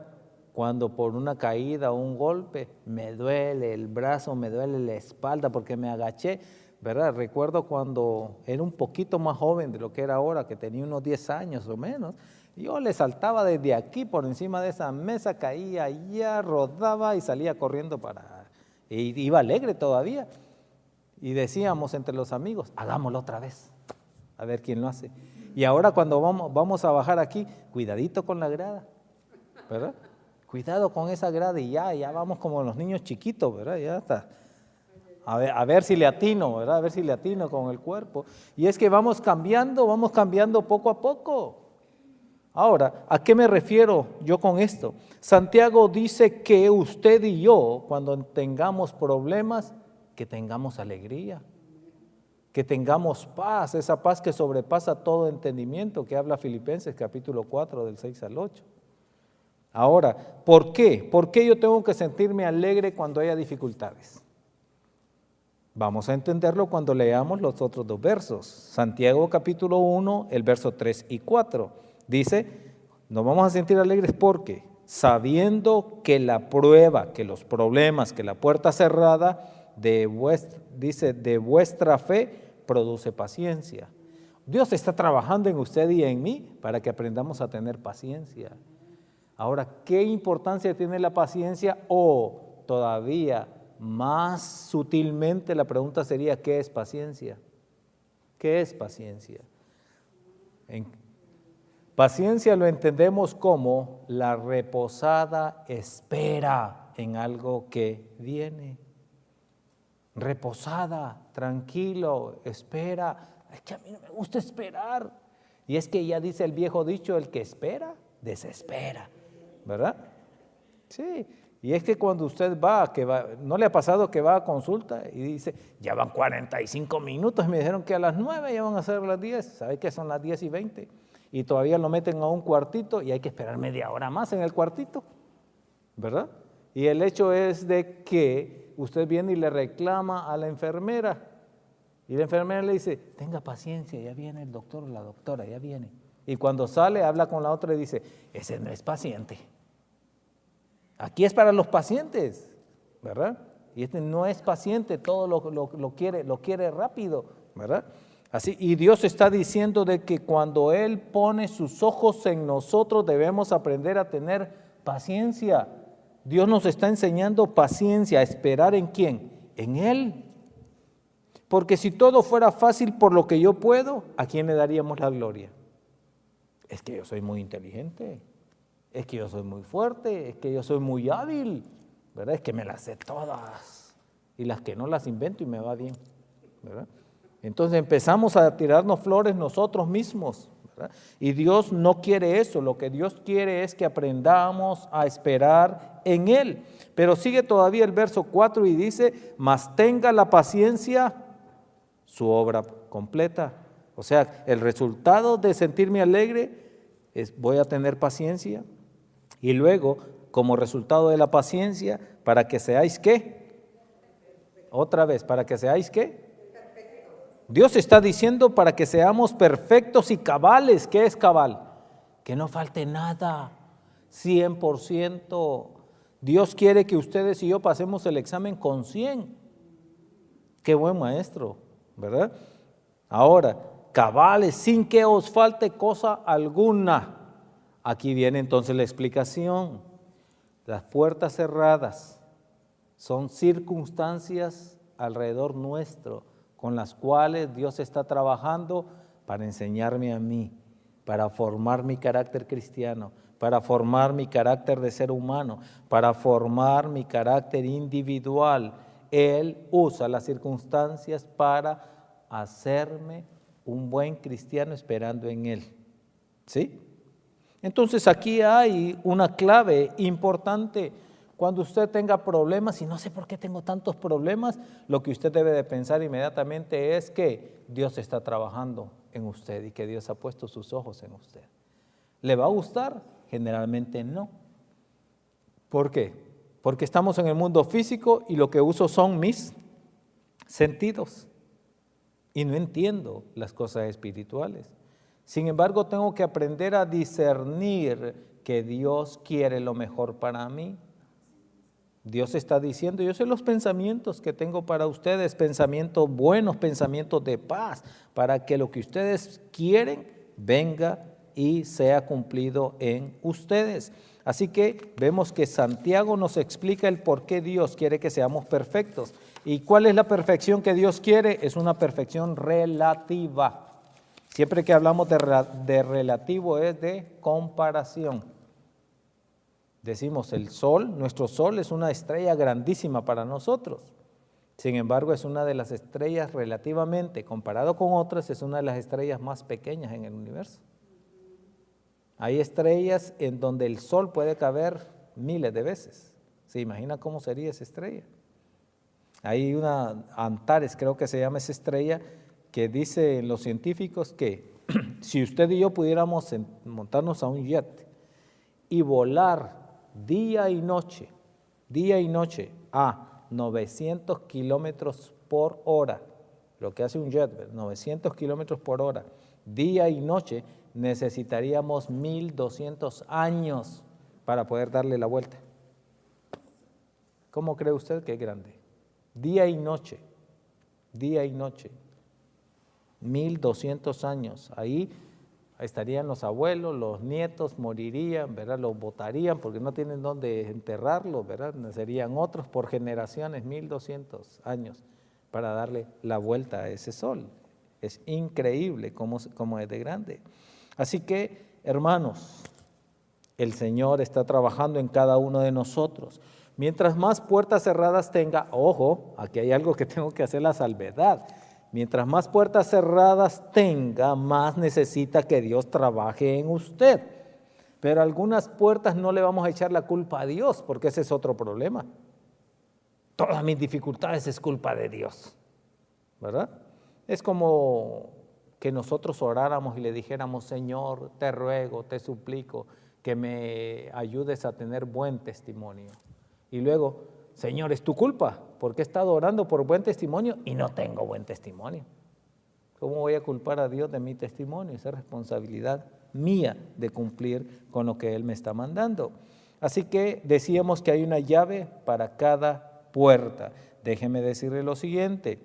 Cuando por una caída o un golpe me duele el brazo, me duele la espalda porque me agaché, ¿verdad? Recuerdo cuando era un poquito más joven de lo que era ahora, que tenía unos 10 años o menos, yo le saltaba desde aquí por encima de esa mesa, caía allá, rodaba y salía corriendo y iba alegre todavía. Y decíamos entre los amigos, hagámoslo otra vez, a ver quién lo hace. Y ahora cuando vamos a bajar aquí, cuidadito con la grada. ¿verdad? Cuidado con esa grada y ya vamos como los niños chiquitos, ¿verdad? Ya está. A ver si le atino, ¿verdad? A ver si le atino con el cuerpo. Y es que vamos cambiando poco a poco. Ahora, ¿a qué me refiero yo con esto? Santiago dice que usted y yo, cuando tengamos problemas, que tengamos alegría, que tengamos paz, esa paz que sobrepasa todo entendimiento, que habla Filipenses capítulo 4 del 6 al 8. Ahora, ¿por qué? ¿Por qué yo tengo que sentirme alegre cuando haya dificultades? Vamos a entenderlo cuando leamos los otros dos versos. Santiago capítulo 1, el verso 3 y 4. Dice, nos vamos a sentir alegres porque sabiendo que la prueba, que los problemas, que la puerta cerrada de vuestra fe produce paciencia. Dios está trabajando en usted y en mí para que aprendamos a tener paciencia. Ahora, ¿qué importancia tiene la paciencia? O todavía más sutilmente la pregunta sería, ¿qué es paciencia? ¿Qué es paciencia? Paciencia lo entendemos como la reposada espera en algo que viene. Reposada, tranquilo, espera. Es que a mí no me gusta esperar. Y es que ya dice el viejo dicho, el que espera, desespera. ¿Verdad? Sí. Y es que cuando usted va, ¿no le ha pasado que va a consulta y dice, ya van 45 minutos, me dijeron que a las 9 ya van a ser las 10, ¿sabe que son las 10:20? Y todavía lo meten a un cuartito y hay que esperar media hora más en el cuartito, ¿verdad? Y el hecho es de que usted viene y le reclama a la enfermera y la enfermera le dice, tenga paciencia, ya viene el doctor o la doctora, ya viene. Y cuando sale, habla con la otra y dice, ese no es paciente. Aquí es para los pacientes, ¿verdad? Y este no es paciente, todo lo quiere rápido, ¿verdad? Así, y Dios está diciendo de que cuando Él pone sus ojos en nosotros debemos aprender a tener paciencia. Dios nos está enseñando paciencia, a esperar ¿en quién? En Él. Porque si todo fuera fácil por lo que yo puedo, ¿a quién le daríamos la gloria? Es que yo soy muy inteligente. Es que yo soy muy fuerte, es que yo soy muy hábil, ¿verdad? Es que me las sé todas y las que no las invento y me va bien, ¿verdad? Entonces empezamos a tirarnos flores nosotros mismos, ¿verdad? Y Dios no quiere eso, lo que Dios quiere es que aprendamos a esperar en Él. Pero sigue todavía el verso 4 y dice, mas tenga la paciencia su obra completa. O sea, el resultado de sentirme alegre es voy a tener paciencia. Y luego, como resultado de la paciencia, para que seáis ¿qué? Otra vez, para que seáis ¿qué? Dios está diciendo para que seamos perfectos y cabales. ¿Qué es cabal? Que no falte nada, 100%. Dios quiere que ustedes y yo pasemos el examen con 100. Qué buen maestro, ¿verdad? Ahora, cabales, sin que os falte cosa alguna. Aquí viene entonces la explicación. Las puertas cerradas son circunstancias alrededor nuestro con las cuales Dios está trabajando para enseñarme a mí, para formar mi carácter cristiano, para formar mi carácter de ser humano, para formar mi carácter individual. Él usa las circunstancias para hacerme un buen cristiano esperando en Él. ¿Sí? Entonces aquí hay una clave importante. Cuando usted tenga problemas, y no sé por qué tengo tantos problemas, lo que usted debe de pensar inmediatamente es que Dios está trabajando en usted y que Dios ha puesto sus ojos en usted. ¿Le va a gustar? Generalmente no. ¿Por qué? Porque estamos en el mundo físico y lo que uso son mis sentidos y no entiendo las cosas espirituales. Sin embargo, tengo que aprender a discernir que Dios quiere lo mejor para mí. Dios está diciendo, yo sé los pensamientos que tengo para ustedes, pensamientos buenos, pensamientos de paz, para que lo que ustedes quieren venga y sea cumplido en ustedes. Así que vemos que Santiago nos explica el por qué Dios quiere que seamos perfectos. ¿Y cuál es la perfección que Dios quiere? Es una perfección relativa. Siempre que hablamos de relativo es de comparación. Decimos el Sol, nuestro Sol es una estrella grandísima para nosotros. Sin embargo, es una de las estrellas relativamente, comparado con otras, es una de las estrellas más pequeñas en el universo. Hay estrellas en donde el Sol puede caber miles de veces. ¿Se imagina cómo sería esa estrella? Hay una Antares, creo que se llama esa estrella, que dicen los científicos que si usted y yo pudiéramos montarnos a un jet y volar día y noche a 900 kilómetros por hora, lo que hace un jet, 900 kilómetros por hora, día y noche, necesitaríamos 1200 años para poder darle la vuelta. ¿Cómo cree usted que es grande? Día y noche, 1200 años. Ahí estarían los abuelos, los nietos morirían, ¿verdad? Los botarían porque no tienen dónde enterrarlos, ¿verdad? Serían otros por generaciones, 1200 años para darle la vuelta a ese sol. Es increíble cómo es de grande. Así que, hermanos, el Señor está trabajando en cada uno de nosotros. Mientras más puertas cerradas tenga, ojo, aquí hay algo que tengo que hacer la salvedad. Mientras más puertas cerradas tenga, más necesita que Dios trabaje en usted. Pero algunas puertas no le vamos a echar la culpa a Dios, porque ese es otro problema. Todas mis dificultades es culpa de Dios, ¿verdad? Es como que nosotros oráramos y le dijéramos, Señor, te ruego, te suplico que me ayudes a tener buen testimonio. Y luego, Señor, es tu culpa, porque he estado orando por buen testimonio y no tengo buen testimonio. ¿Cómo voy a culpar a Dios de mi testimonio? Esa es responsabilidad mía de cumplir con lo que Él me está mandando. Así que decíamos que hay una llave para cada puerta. Déjeme decirle lo siguiente.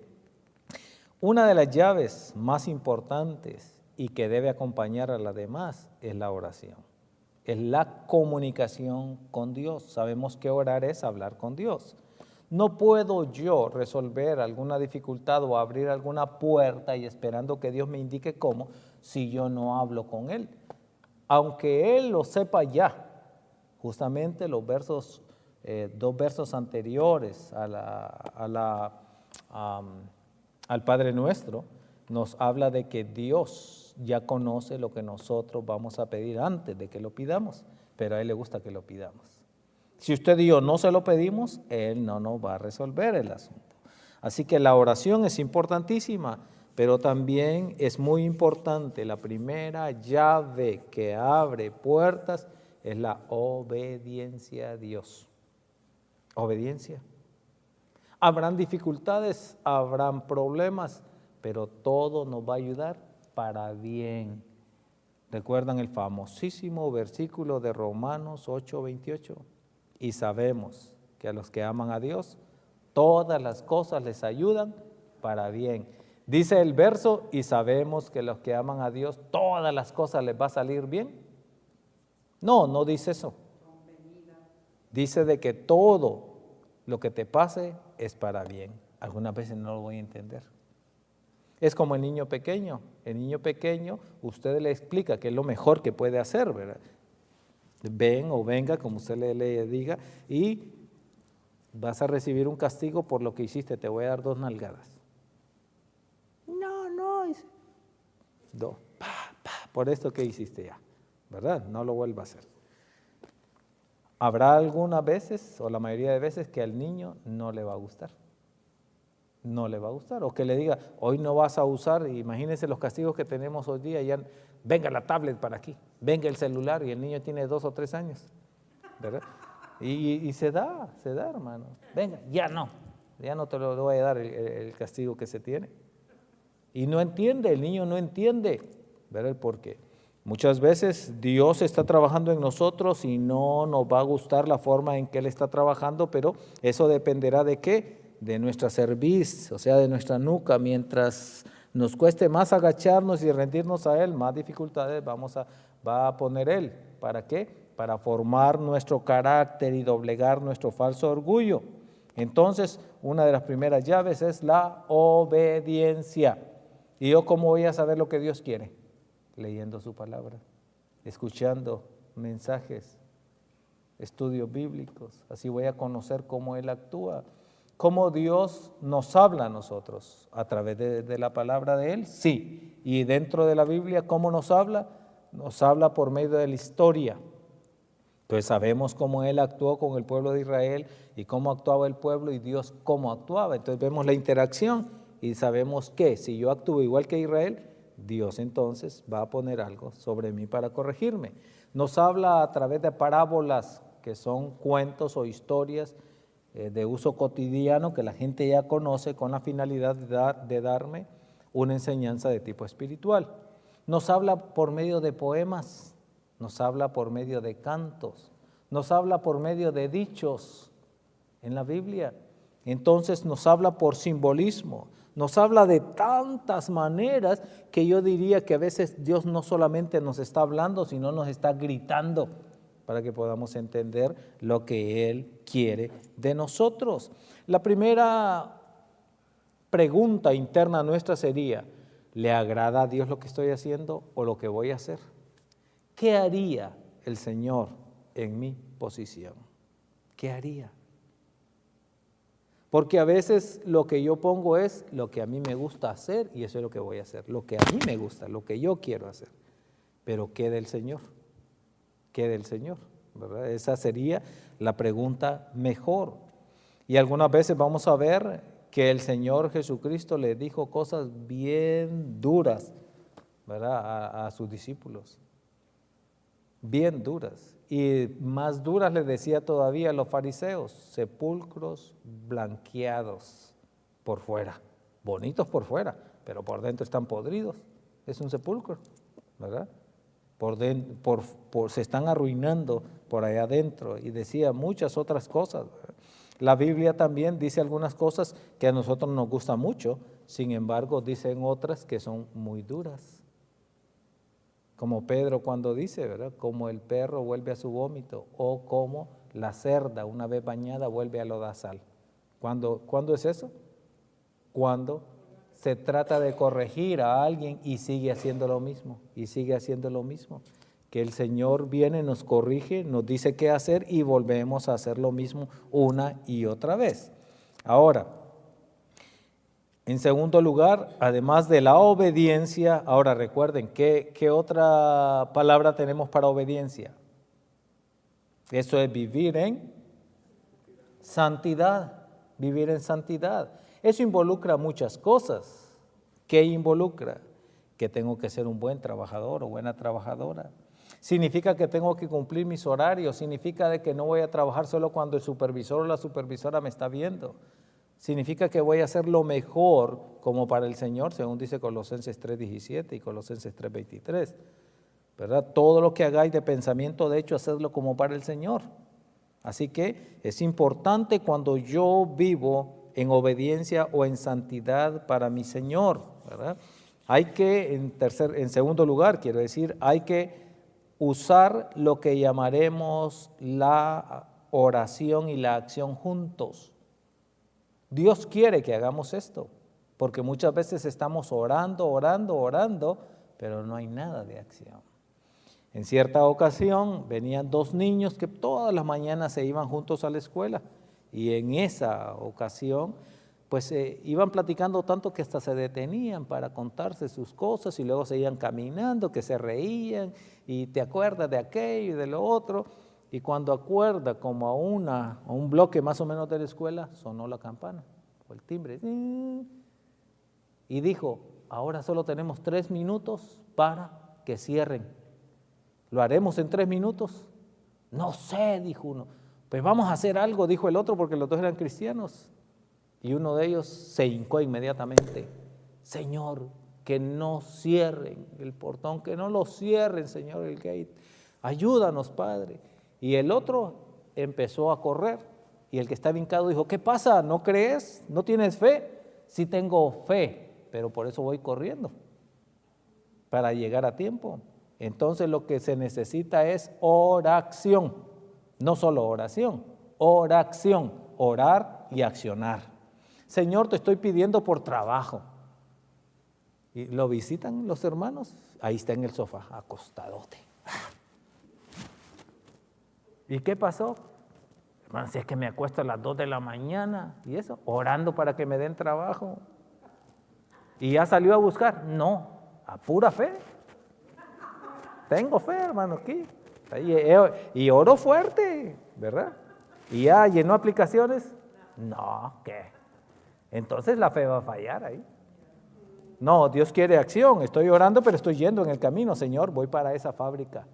Una de las llaves más importantes y que debe acompañar a las demás es la oración. Es la comunicación con Dios. Sabemos que orar es hablar con Dios. No puedo yo resolver alguna dificultad o abrir alguna puerta y esperando que Dios me indique cómo si yo no hablo con Él. Aunque Él lo sepa ya, justamente los versos, 2 versos anteriores al Padre Nuestro, nos habla de que Dios ya conoce lo que nosotros vamos a pedir antes de que lo pidamos, pero a Él le gusta que lo pidamos. Si usted y yo no se lo pedimos, Él no nos va a resolver el asunto. Así que la oración es importantísima, pero también es muy importante. La primera llave que abre puertas es la obediencia a Dios. Obediencia. Habrán dificultades, habrán problemas, pero todo nos va a ayudar para bien. ¿Recuerdan el famosísimo versículo de Romanos 8:28? Y sabemos que a los que aman a Dios, todas las cosas les ayudan para bien. Dice el verso, y sabemos que a los que aman a Dios, todas las cosas les va a salir bien. No, no dice eso. Dice de que todo lo que te pase es para bien. Algunas veces no lo voy a entender. Es como el niño pequeño. El niño pequeño, usted le explica que es lo mejor que puede hacer, ¿verdad? Ven o venga, como usted le diga, y vas a recibir un castigo por lo que hiciste, te voy a dar 2 nalgadas. No, dice. 2, por esto que hiciste ya, ¿verdad? No lo vuelva a hacer. Habrá algunas veces, o la mayoría de veces, que al niño no le va a gustar. No le va a gustar. O que le diga, hoy no vas a usar, imagínense los castigos que tenemos hoy día, ya venga la tablet para aquí, venga el celular, y el niño tiene 2 o 3 años, ¿verdad? Y se da, hermano. Venga, ya no te lo voy a dar el castigo que se tiene. Y no entiende, el niño no entiende, ¿verdad? ¿Por qué? Muchas veces Dios está trabajando en nosotros y no nos va a gustar la forma en que Él está trabajando, pero eso dependerá de ¿qué? De nuestra cerviz, o sea, de nuestra nuca. Mientras nos cueste más agacharnos y rendirnos a Él, más dificultades va a poner Él. ¿Para qué? Para formar nuestro carácter y doblegar nuestro falso orgullo. Entonces, una de las primeras llaves es la obediencia. ¿Y yo cómo voy a saber lo que Dios quiere? Leyendo su palabra, escuchando mensajes, estudios bíblicos, así voy a conocer cómo Él actúa, cómo Dios nos habla a nosotros, a través de la palabra de Él, sí, y dentro de la Biblia, ¿cómo nos habla? Nos habla por medio de la historia. Entonces sabemos cómo Él actuó con el pueblo de Israel y cómo actuaba el pueblo y Dios cómo actuaba. Entonces vemos la interacción y sabemos que si yo actúo igual que Israel, Dios entonces va a poner algo sobre mí para corregirme. Nos habla a través de parábolas, que son cuentos o historias de uso cotidiano que la gente ya conoce con la finalidad de darme una enseñanza de tipo espiritual. Nos habla por medio de poemas, nos habla por medio de cantos, nos habla por medio de dichos en la Biblia. Entonces nos habla por simbolismo, nos habla de tantas maneras que yo diría que a veces Dios no solamente nos está hablando, sino nos está gritando para que podamos entender lo que Él quiere de nosotros. La primera pregunta interna nuestra sería, ¿le agrada a Dios lo que estoy haciendo o lo que voy a hacer? ¿Qué haría el Señor en mi posición? ¿Qué haría? Porque a veces lo que yo pongo es lo que a mí me gusta hacer y eso es lo que voy a hacer. Lo que a mí me gusta, lo que yo quiero hacer. Pero ¿qué del Señor? ¿Qué del Señor? ¿Verdad? Esa sería la pregunta mejor. Y algunas veces vamos a ver que el Señor Jesucristo le dijo cosas bien duras, ¿verdad? A sus discípulos. Bien duras. Y más duras les decía todavía a los fariseos, sepulcros blanqueados por fuera, bonitos por fuera, pero por dentro están podridos. Es un sepulcro, ¿verdad? Se están arruinando por allá adentro, y decía muchas otras cosas, ¿verdad? La Biblia también dice algunas cosas que a nosotros nos gusta mucho, sin embargo dicen otras que son muy duras. Como Pedro cuando dice, ¿verdad? Como el perro vuelve a su vómito, o como la cerda una vez bañada vuelve a lodazal. ¿Cuándo es eso? Cuando se trata de corregir a alguien y sigue haciendo lo mismo, y sigue haciendo lo mismo. Que el Señor viene, nos corrige, nos dice qué hacer y volvemos a hacer lo mismo una y otra vez. Ahora, en segundo lugar, además de la obediencia, ahora recuerden, ¿qué otra palabra tenemos para obediencia? Eso es vivir en santidad, vivir en santidad. Eso involucra muchas cosas. ¿Qué involucra? Que tengo que ser un buen trabajador o buena trabajadora. Significa que tengo que cumplir mis horarios, significa de que no voy a trabajar solo cuando el supervisor o la supervisora me está viendo. Significa que voy a hacer lo mejor como para el Señor, según dice Colosenses 3:17 y Colosenses 3:23, ¿verdad? Todo lo que hagáis de pensamiento, de hecho, hacedlo como para el Señor. Así que es importante cuando yo vivo en obediencia o en santidad para mi Señor, ¿verdad? Hay que, en segundo lugar, quiero decir, hay que usar lo que llamaremos la oración y la acción juntos. Dios quiere que hagamos esto, porque muchas veces estamos orando, pero no hay nada de acción. En cierta ocasión venían dos niños que todas las mañanas se iban juntos a la escuela, y en esa ocasión pues iban platicando tanto que hasta se detenían para contarse sus cosas y luego seguían caminando, que se reían y te acuerdas de aquello y de lo otro. Y cuando acuerda como a un bloque más o menos de la escuela, sonó la campana o el timbre. Y dijo, ahora solo tenemos 3 minutos para que cierren. ¿Lo haremos en 3 minutos? No sé, dijo uno. Pues vamos a hacer algo, dijo el otro, porque los dos eran cristianos. Y uno de ellos se hincó inmediatamente. Señor, que no cierren el portón, que no lo cierren, Señor, el gate. Ayúdanos, Padre. Y el otro empezó a correr. Y el que estaba hincado dijo, ¿qué pasa? ¿No crees? ¿No tienes fe? Sí tengo fe, pero por eso voy corriendo, para llegar a tiempo. Entonces lo que se necesita es oración, no solo oración, oración, orar y accionar. Señor, te estoy pidiendo por trabajo. Y lo visitan los hermanos, ahí está en el sofá, acostadote. ¿Y qué pasó? Hermano, si es que me acuesto a las 2 de la mañana y eso, orando para que me den trabajo. ¿Y ya salió a buscar? No, a pura fe. Tengo fe, hermano, aquí. Y oro fuerte, ¿verdad? ¿Y ya llenó aplicaciones? No, ¿qué? Entonces la fe va a fallar ahí. No, Dios quiere acción. Estoy orando, pero estoy yendo en el camino. Señor, voy para esa fábrica.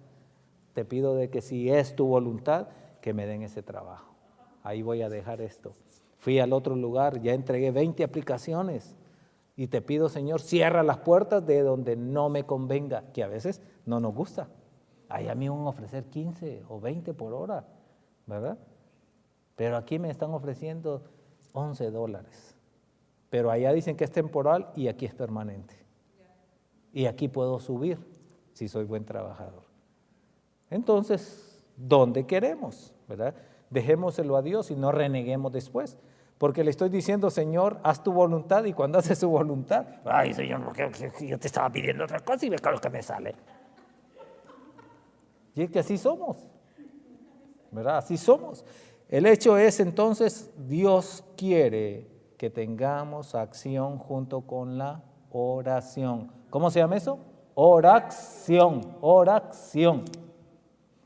Te pido de que si es tu voluntad, que me den ese trabajo. Ahí voy a dejar esto. Fui al otro lugar, ya entregué 20 aplicaciones. Y te pido, Señor, cierra las puertas de donde no me convenga, que a veces no nos gusta. Ahí a mí van a ofrecer 15 o 20 por hora, ¿verdad? Pero aquí me están ofreciendo $11. Pero allá dicen que es temporal y aquí es permanente. Y aquí puedo subir si soy buen trabajador. Entonces, ¿dónde queremos? ¿Verdad? Dejémoselo a Dios y no reneguemos después. Porque le estoy diciendo, Señor, haz tu voluntad, y cuando hace su voluntad, ay, Señor, porque yo te estaba pidiendo otra cosa y ve lo que me sale. Y es que así somos, ¿verdad? Así somos. El hecho es entonces, Dios quiere que tengamos acción junto con la oración. ¿Cómo se llama eso? Oración, oración.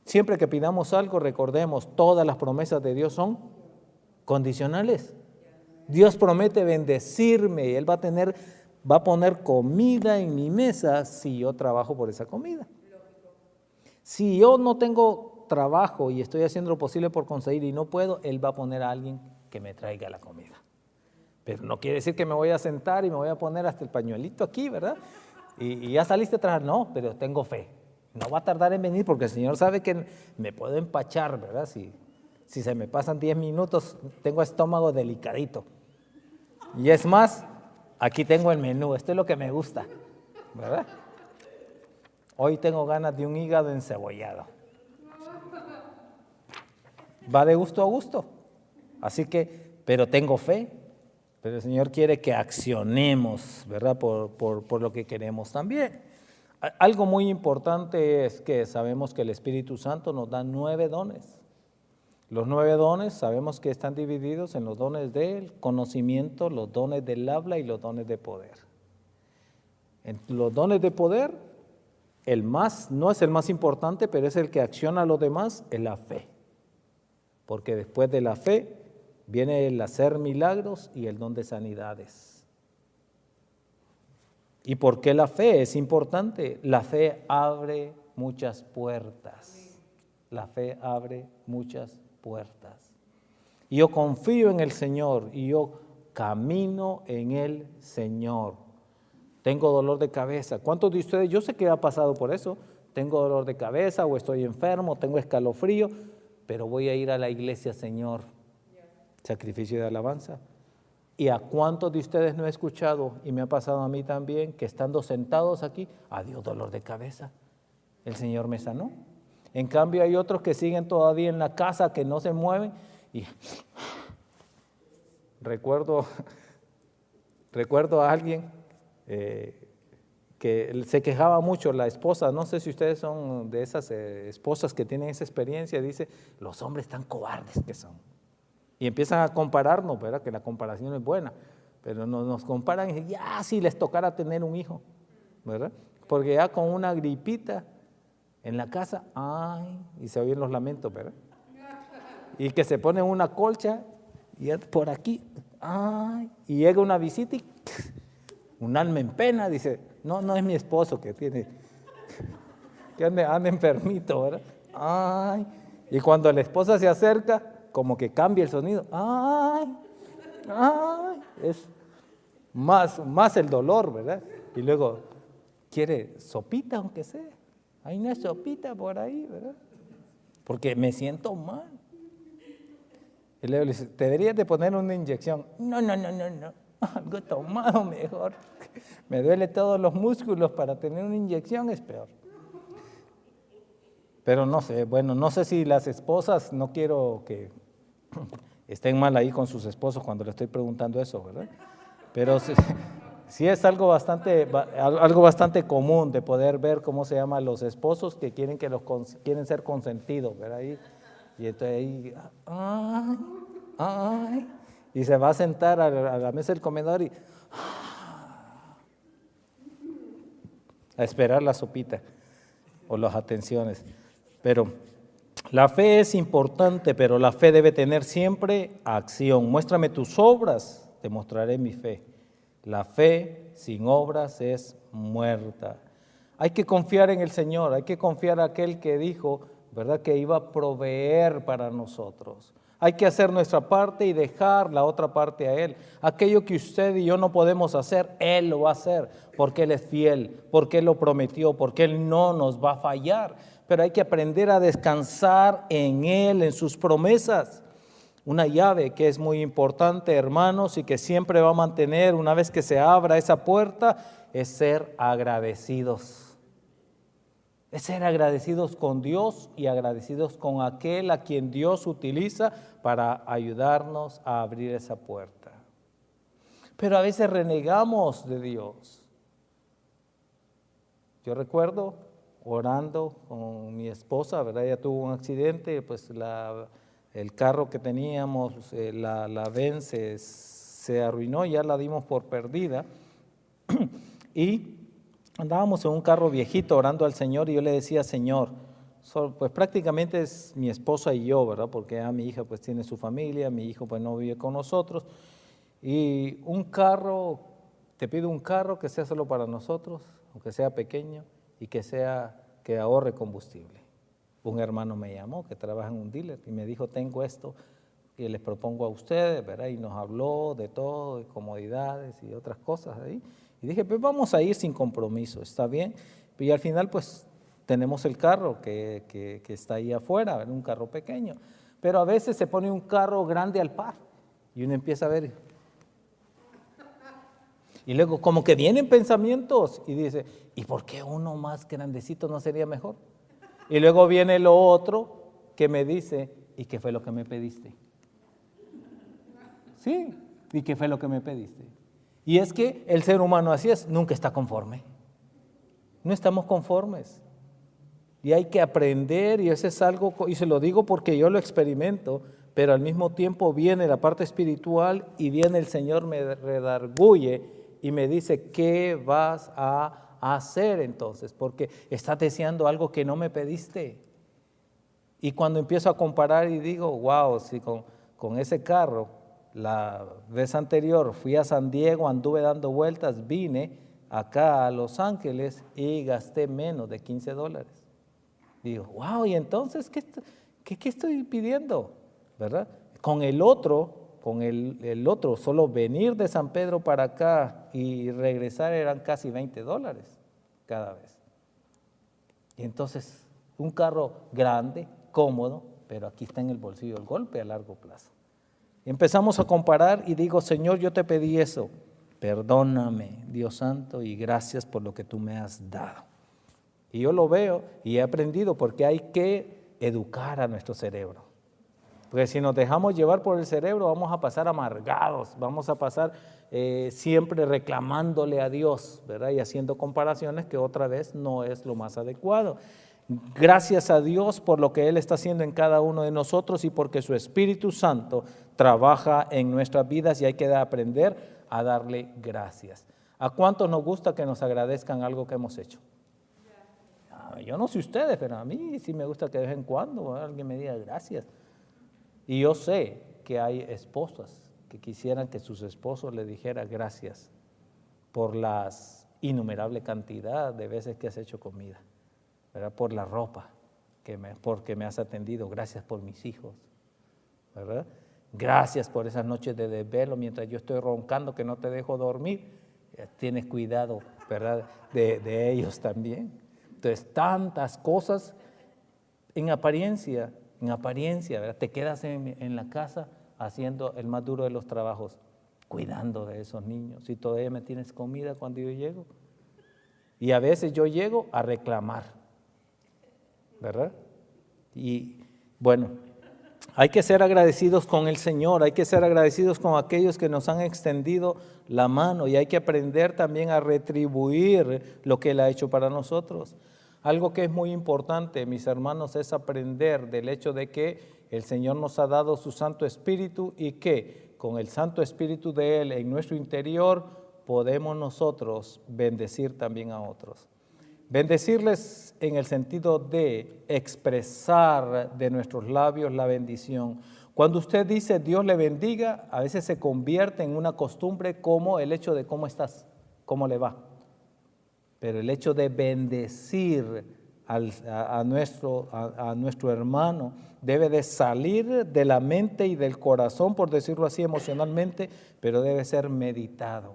Siempre que pidamos algo, recordemos, todas las promesas de Dios son condicionales. Dios promete bendecirme, Él va a poner comida en mi mesa si yo trabajo por esa comida. Si yo no tengo trabajo y estoy haciendo lo posible por conseguir y no puedo, Él va a poner a alguien que me traiga la comida. Pero no quiere decir que me voy a sentar y me voy a poner hasta el pañuelito aquí, ¿verdad? Y ya saliste a trabajar. No, pero tengo fe. No va a tardar en venir porque el Señor sabe que me puedo empachar, ¿verdad? Si se me pasan 10 minutos, tengo estómago delicadito. Y es más, aquí tengo el menú, esto es lo que me gusta, ¿verdad? Hoy tengo ganas de un hígado encebollado. Va de gusto a gusto. Así que, pero tengo fe. Pero el Señor quiere que accionemos, ¿verdad? Por lo que queremos también. Algo muy importante es que sabemos que el Espíritu Santo nos da 9 dones. Los 9 dones sabemos que están divididos en los dones del conocimiento, los dones del habla y los dones de poder. En los dones de poder, no es el más importante, pero es el que acciona a los demás, es la fe. Porque después de la fe viene el hacer milagros y el don de sanidades. ¿Y por qué la fe es importante? La fe abre muchas puertas. La fe abre muchas puertas. Y yo confío en el Señor y yo camino en el Señor. Tengo dolor de cabeza. ¿Cuántos de ustedes? Yo sé que ha pasado por eso. Tengo dolor de cabeza o estoy enfermo, tengo escalofrío, pero voy a ir a la iglesia, Señor. Sacrificio de alabanza. ¿Y a cuántos de ustedes no he escuchado, y me ha pasado a mí también, que estando sentados aquí, adiós dolor de cabeza, el Señor me sanó? En cambio hay otros que siguen todavía en la casa, que no se mueven, y recuerdo a alguien que se quejaba mucho, la esposa, no sé si ustedes son de esas esposas que tienen esa experiencia, dice, los hombres tan cobardes que son. Y empiezan a compararnos, ¿verdad? Que la comparación es buena, pero nos comparan y dicen, ya si les tocara tener un hijo, ¿verdad? Porque ya con una gripita en la casa, ay, y se oyen los lamentos, ¿verdad? Y que se ponen una colcha y por aquí, ay, y llega una visita y un alma en pena, dice, no es mi esposo que anda enfermito, ¿verdad? Ay, y cuando la esposa se acerca, como que cambia el sonido, ay, es más el dolor, ¿verdad? Y luego, quiere sopita aunque sea, hay una sopita por ahí, ¿verdad? Porque me siento mal. Y luego le dice, te deberías de poner una inyección. No, algo tomado mejor. Me duele todos los músculos, para tener una inyección es peor. Pero no sé, bueno, no sé si las esposas, no quiero que estén mal ahí con sus esposos cuando le estoy preguntando eso, ¿verdad? Pero sí es algo bastante común de poder ver cómo se llaman los esposos que quieren ser consentidos, ¿verdad? Y entonces ahí, y se va a sentar a la mesa del comedor y a esperar la sopita o las atenciones. Pero la fe es importante, pero la fe debe tener siempre acción. Muéstrame tus obras, te mostraré mi fe. La fe sin obras es muerta. Hay que confiar en el Señor, hay que confiar en aquel que dijo, ¿verdad?, que iba a proveer para nosotros. Hay que hacer nuestra parte y dejar la otra parte a Él. Aquello que usted y yo no podemos hacer, Él lo va a hacer, porque Él es fiel, porque Él lo prometió, porque Él no nos va a fallar. Pero hay que aprender a descansar en Él, en sus promesas. Una llave que es muy importante, hermanos, y que siempre va a mantener una vez que se abra esa puerta, es ser agradecidos. Es ser agradecidos con Dios y agradecidos con aquel a quien Dios utiliza para ayudarnos a abrir esa puerta. Pero a veces renegamos de Dios. Yo recuerdo orando con mi esposa, ¿verdad? Ella tuvo un accidente, pues el carro que teníamos, la Ven se arruinó, ya la dimos por perdida. Y andábamos en un carro viejito orando al Señor y yo le decía, Señor, pues prácticamente es mi esposa y yo, ¿verdad? Porque ya mi hija pues tiene su familia, mi hijo pues no vive con nosotros. Y un carro, te pido un carro que sea solo para nosotros, aunque sea pequeño y que ahorre combustible. Un hermano me llamó que trabaja en un dealer y me dijo, tengo esto que les propongo a ustedes, ¿verdad? Y nos habló de todo, de comodidades y otras cosas ahí. Y dije, pues vamos a ir sin compromiso, ¿está bien? Y al final, pues, tenemos el carro que está ahí afuera, ¿verdad? Un carro pequeño. Pero a veces se pone un carro grande al par y uno empieza a ver. Y luego como que vienen pensamientos y dice, ¿y por qué uno más grandecito no sería mejor? Y luego viene lo otro que me dice, ¿y qué fue lo que me pediste? Sí, ¿y qué fue lo que me pediste? Y es que el ser humano así es, nunca está conforme. No estamos conformes. Y hay que aprender, y eso es algo, y se lo digo porque yo lo experimento, pero al mismo tiempo viene la parte espiritual y viene el Señor, me redarguye y me dice, ¿qué vas a hacer entonces? Porque estás deseando algo que no me pediste. Y cuando empiezo a comparar y digo, wow, si con ese carro, la vez anterior fui a San Diego, anduve dando vueltas, vine acá a Los Ángeles y gasté menos de $15. Digo, wow, y entonces, ¿qué estoy pidiendo? ¿Verdad? Con el otro, solo venir de San Pedro para acá y regresar eran casi $20 cada vez. Y entonces, un carro grande, cómodo, pero aquí está en el bolsillo el golpe a largo plazo. Empezamos a comparar y digo, Señor, yo te pedí eso, perdóname, Dios Santo, y gracias por lo que tú me has dado. Y yo lo veo y he aprendido porque hay que educar a nuestro cerebro. Porque si nos dejamos llevar por el cerebro, vamos a pasar amargados, vamos a pasar siempre reclamándole a Dios, ¿verdad? Y haciendo comparaciones que otra vez no es lo más adecuado. Gracias a Dios por lo que Él está haciendo en cada uno de nosotros y porque su Espíritu Santo trabaja en nuestras vidas y hay que aprender a darle gracias. ¿A cuántos nos gusta que nos agradezcan algo que hemos hecho? Yo no sé ustedes, pero a mí sí me gusta que de vez en cuando alguien me diga gracias. Y yo sé que hay esposas que quisieran que sus esposos les dijeran gracias por la innumerable cantidad de veces que has hecho comida, ¿verdad? Por la ropa, porque me has atendido, gracias por mis hijos, ¿verdad? Gracias por esas noches de desvelo mientras yo estoy roncando que no te dejo dormir, tienes cuidado, ¿verdad? De ellos también. Entonces, tantas cosas en apariencia, ¿verdad? Te quedas en la casa haciendo el más duro de los trabajos, cuidando de esos niños. Si todavía me tienes comida cuando yo llego. Y a veces yo llego a reclamar, ¿verdad? Y bueno, hay que ser agradecidos con el Señor, hay que ser agradecidos con aquellos que nos han extendido la mano y hay que aprender también a retribuir lo que Él ha hecho para nosotros. Algo que es muy importante, mis hermanos, es aprender del hecho de que el Señor nos ha dado su Santo Espíritu y que con el Santo Espíritu de Él en nuestro interior podemos nosotros bendecir también a otros. Bendecirles en el sentido de expresar de nuestros labios la bendición. Cuando usted dice Dios le bendiga, a veces se convierte en una costumbre como el hecho de cómo estás, cómo le va. Pero el hecho de bendecir a nuestro hermano debe de salir de la mente y del corazón, por decirlo así emocionalmente, pero debe ser meditado.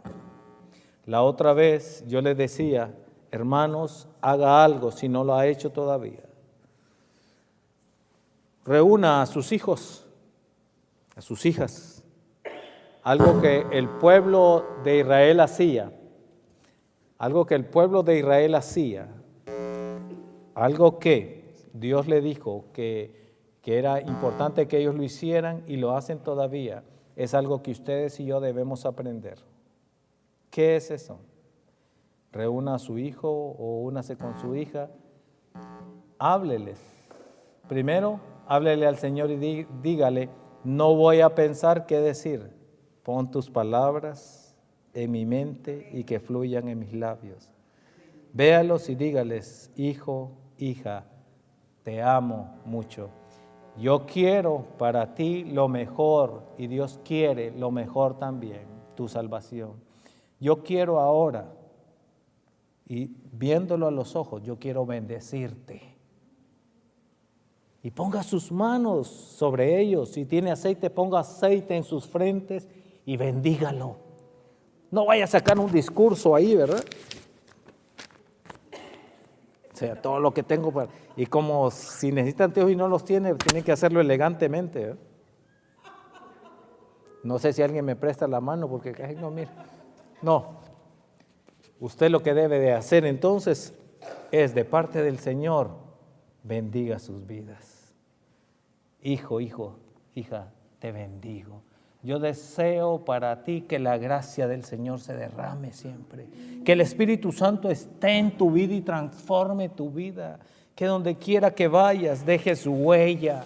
La otra vez yo les decía, hermanos, haga algo si no lo ha hecho todavía. Reúna a sus hijos, a sus hijas, algo que el pueblo de Israel hacía. Algo que el pueblo de Israel hacía, algo que Dios le dijo que era importante que ellos lo hicieran y lo hacen todavía, es algo que ustedes y yo debemos aprender. ¿Qué es eso? Reúna a su hijo o únase con su hija, hábleles. Primero, háblele al Señor y dígale, no voy a pensar qué decir, pon tus palabras en mi mente y que fluyan en mis labios. Véalos y dígales, hijo, hija, te amo mucho. Yo quiero para ti lo mejor y Dios quiere lo mejor también, tu salvación. Yo quiero ahora, y viéndolo a los ojos, yo quiero bendecirte. Y ponga sus manos sobre ellos. Si tiene aceite, ponga aceite en sus frentes y bendígalo. No vaya a sacar un discurso ahí, ¿verdad? O sea, todo lo que tengo para... Y como si necesita anteojos y no los tiene que hacerlo elegantemente, ¿verdad? No sé si alguien me presta la mano porque casi no mira. No. Usted lo que debe de hacer entonces es, de parte del Señor, bendiga sus vidas. Hijo, hija, te bendigo. Yo deseo para ti que la gracia del Señor se derrame siempre, que el Espíritu Santo esté en tu vida y transforme tu vida, que donde quiera que vayas deje su huella,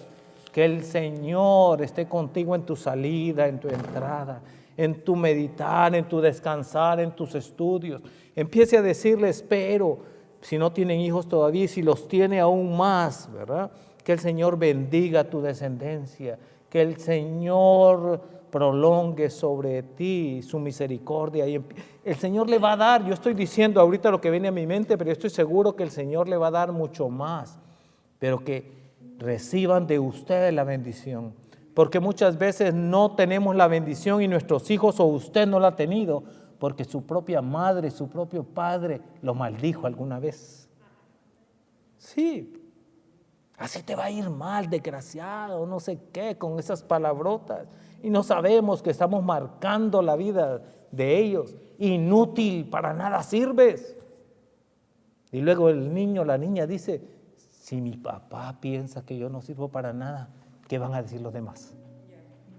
que el Señor esté contigo en tu salida, en tu entrada, en tu meditar, en tu descansar, en tus estudios. Empiece a decirle, espero, si no tienen hijos todavía, si los tiene aún más, ¿verdad? Que el Señor bendiga tu descendencia, que el Señor prolongue sobre ti su misericordia. Y el Señor le va a dar, yo estoy diciendo ahorita lo que viene a mi mente, pero yo estoy seguro que el Señor le va a dar mucho más, pero que reciban de ustedes la bendición, porque muchas veces no tenemos la bendición y nuestros hijos o usted no la ha tenido, porque su propia madre, su propio padre lo maldijo alguna vez. Sí. Así te va a ir mal, desgraciado, no sé qué, con esas palabrotas. Y no sabemos que estamos marcando la vida de ellos. Inútil, para nada sirves. Y luego el niño, la niña dice, si mi papá piensa que yo no sirvo para nada, ¿qué van a decir los demás?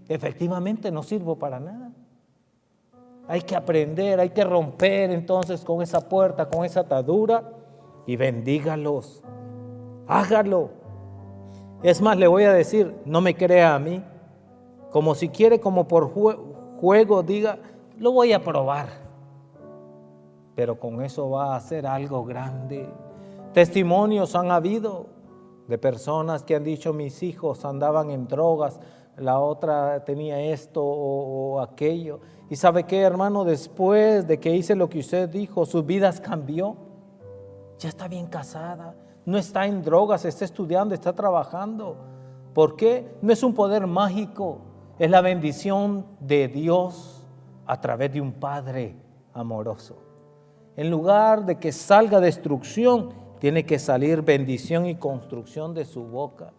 Efectivamente no sirvo para nada. Hay que aprender, hay que romper entonces con esa puerta, con esa atadura y bendígalos. Hágalo. Es más, le voy a decir, no me crea a mí, como si quiere, como por juego, diga, lo voy a probar. Pero con eso va a hacer algo grande. Testimonios han habido de personas que han dicho, mis hijos andaban en drogas, la otra tenía esto o aquello. ¿Y sabe qué, hermano? Después de que hice lo que usted dijo, sus vidas cambió. Ya está bien casada. No está en drogas, está estudiando, está trabajando. ¿Por qué? No es un poder mágico, es la bendición de Dios a través de un Padre amoroso. En lugar de que salga destrucción, tiene que salir bendición y construcción de su boca.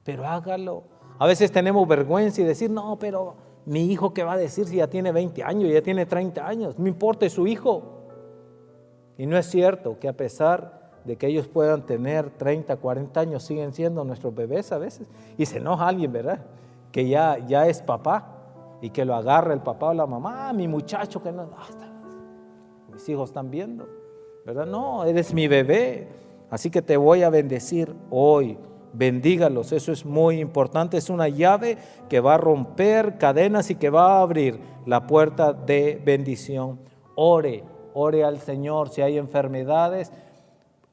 Pero hágalo. A veces tenemos vergüenza y decir, no, pero mi hijo, ¿qué va a decir si ya tiene 20 años, ya tiene 30 años? No importa, es su hijo. Y no es cierto que a pesar de que ellos puedan tener 30, 40 años, siguen siendo nuestros bebés a veces. Y se enoja alguien, ¿verdad? Que ya es papá y que lo agarra el papá o la mamá. Mi muchacho que no, mis hijos están viendo, ¿verdad? No, eres mi bebé. Así que te voy a bendecir hoy. Bendígalos, eso es muy importante. Es una llave que va a romper cadenas y que va a abrir la puerta de bendición. Ore al Señor. Si hay enfermedades,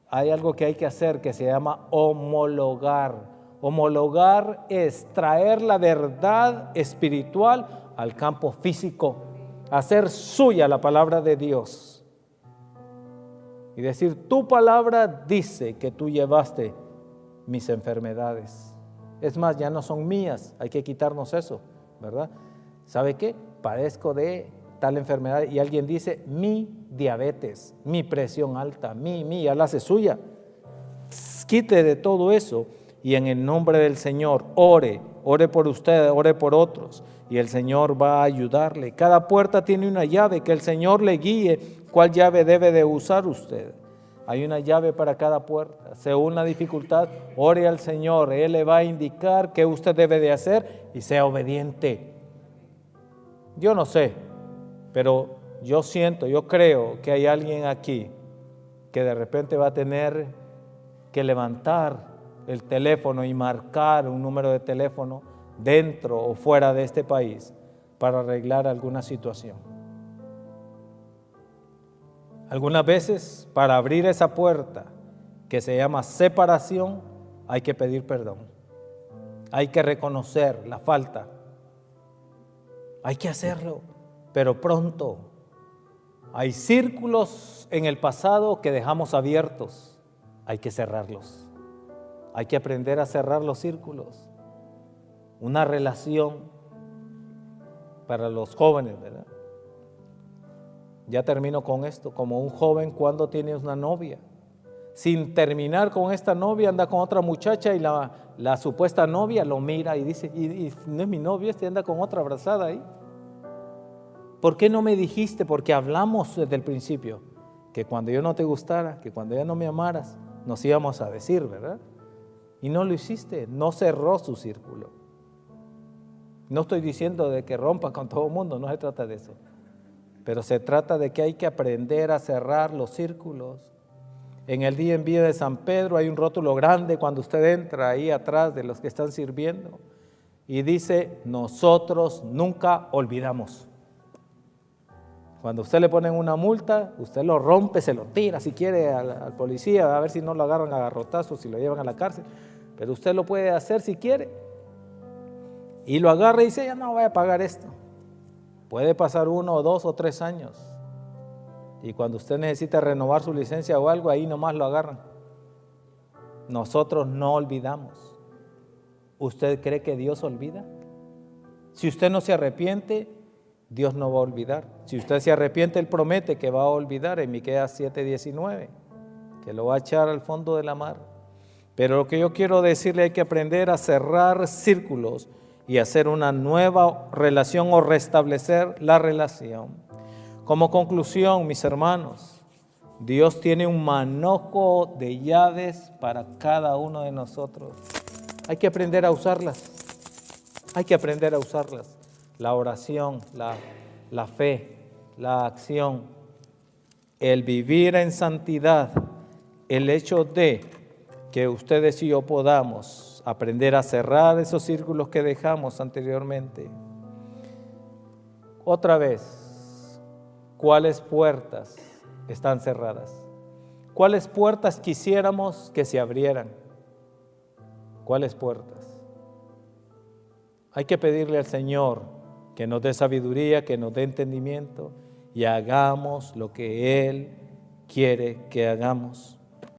hay algo que hay que hacer que se llama homologar. Homologar es traer la verdad espiritual al campo físico, hacer suya la palabra de Dios y decir, tu palabra dice que tú llevaste mis enfermedades. Es más, ya no son mías, hay que quitarnos eso, ¿verdad? ¿Sabe qué? Padezco de tal enfermedad y alguien dice, mi diabetes, mi presión alta, ya la hace suya. Quite de todo eso y en el nombre del Señor, ore por usted, ore por otros y el Señor va a ayudarle. Cada puerta tiene una llave, que el Señor le guíe cuál llave debe de usar usted. Hay una llave para cada puerta. Según la dificultad, ore al Señor. Él le va a indicar qué usted debe de hacer y sea obediente. Yo no sé, pero yo siento, yo creo que hay alguien aquí que de repente va a tener que levantar el teléfono y marcar un número de teléfono dentro o fuera de este país para arreglar alguna situación. Algunas veces, para abrir esa puerta que se llama separación, hay que pedir perdón. Hay que reconocer la falta. Hay que hacerlo, pero pronto. Hay círculos en el pasado que dejamos abiertos. Hay que cerrarlos. Hay que aprender a cerrar los círculos. Una relación para los jóvenes, ¿verdad? Ya termino con esto. Como un joven cuando tiene una novia, sin terminar con esta novia, anda con otra muchacha y la supuesta novia lo mira y dice, y no es mi novio, anda con otra abrazada ahí. ¿Por qué no me dijiste? Porque hablamos desde el principio que cuando yo no te gustara, que cuando ya no me amaras, nos íbamos a decir, ¿verdad? Y no lo hiciste, no cerró su círculo. No estoy diciendo de que rompa con todo el mundo, no se trata de eso. Pero se trata de que hay que aprender a cerrar los círculos. En el D&B de San Pedro hay un rótulo grande cuando usted entra ahí atrás de los que están sirviendo y dice, nosotros nunca olvidamos. Cuando usted le ponen una multa, usted lo rompe, se lo tira si quiere al policía, a ver si no lo agarran a garrotazos, si lo llevan a la cárcel, pero usted lo puede hacer si quiere. Y lo agarra y dice, ya no voy a pagar esto. Puede pasar 1 o 2 o 3 años. Y cuando usted necesita renovar su licencia o algo, ahí nomás lo agarran. Nosotros no olvidamos. ¿Usted cree que Dios olvida? Si usted no se arrepiente, Dios no va a olvidar. Si usted se arrepiente, Él promete que va a olvidar en Miqueas 7:19, que lo va a echar al fondo de la mar. Pero lo que yo quiero decirle, hay que aprender a cerrar círculos y hacer una nueva relación o restablecer la relación. Como conclusión, mis hermanos, Dios tiene un manojo de llaves para cada uno de nosotros. Hay que aprender a usarlas. Hay que aprender a usarlas. La oración, la fe, la acción, el vivir en santidad, el hecho de que ustedes y yo podamos aprender a cerrar esos círculos que dejamos anteriormente. Otra vez, ¿cuáles puertas están cerradas? ¿Cuáles puertas quisiéramos que se abrieran? ¿Cuáles puertas? Hay que pedirle al Señor que nos dé sabiduría, que nos dé entendimiento y hagamos lo que Él quiere que hagamos.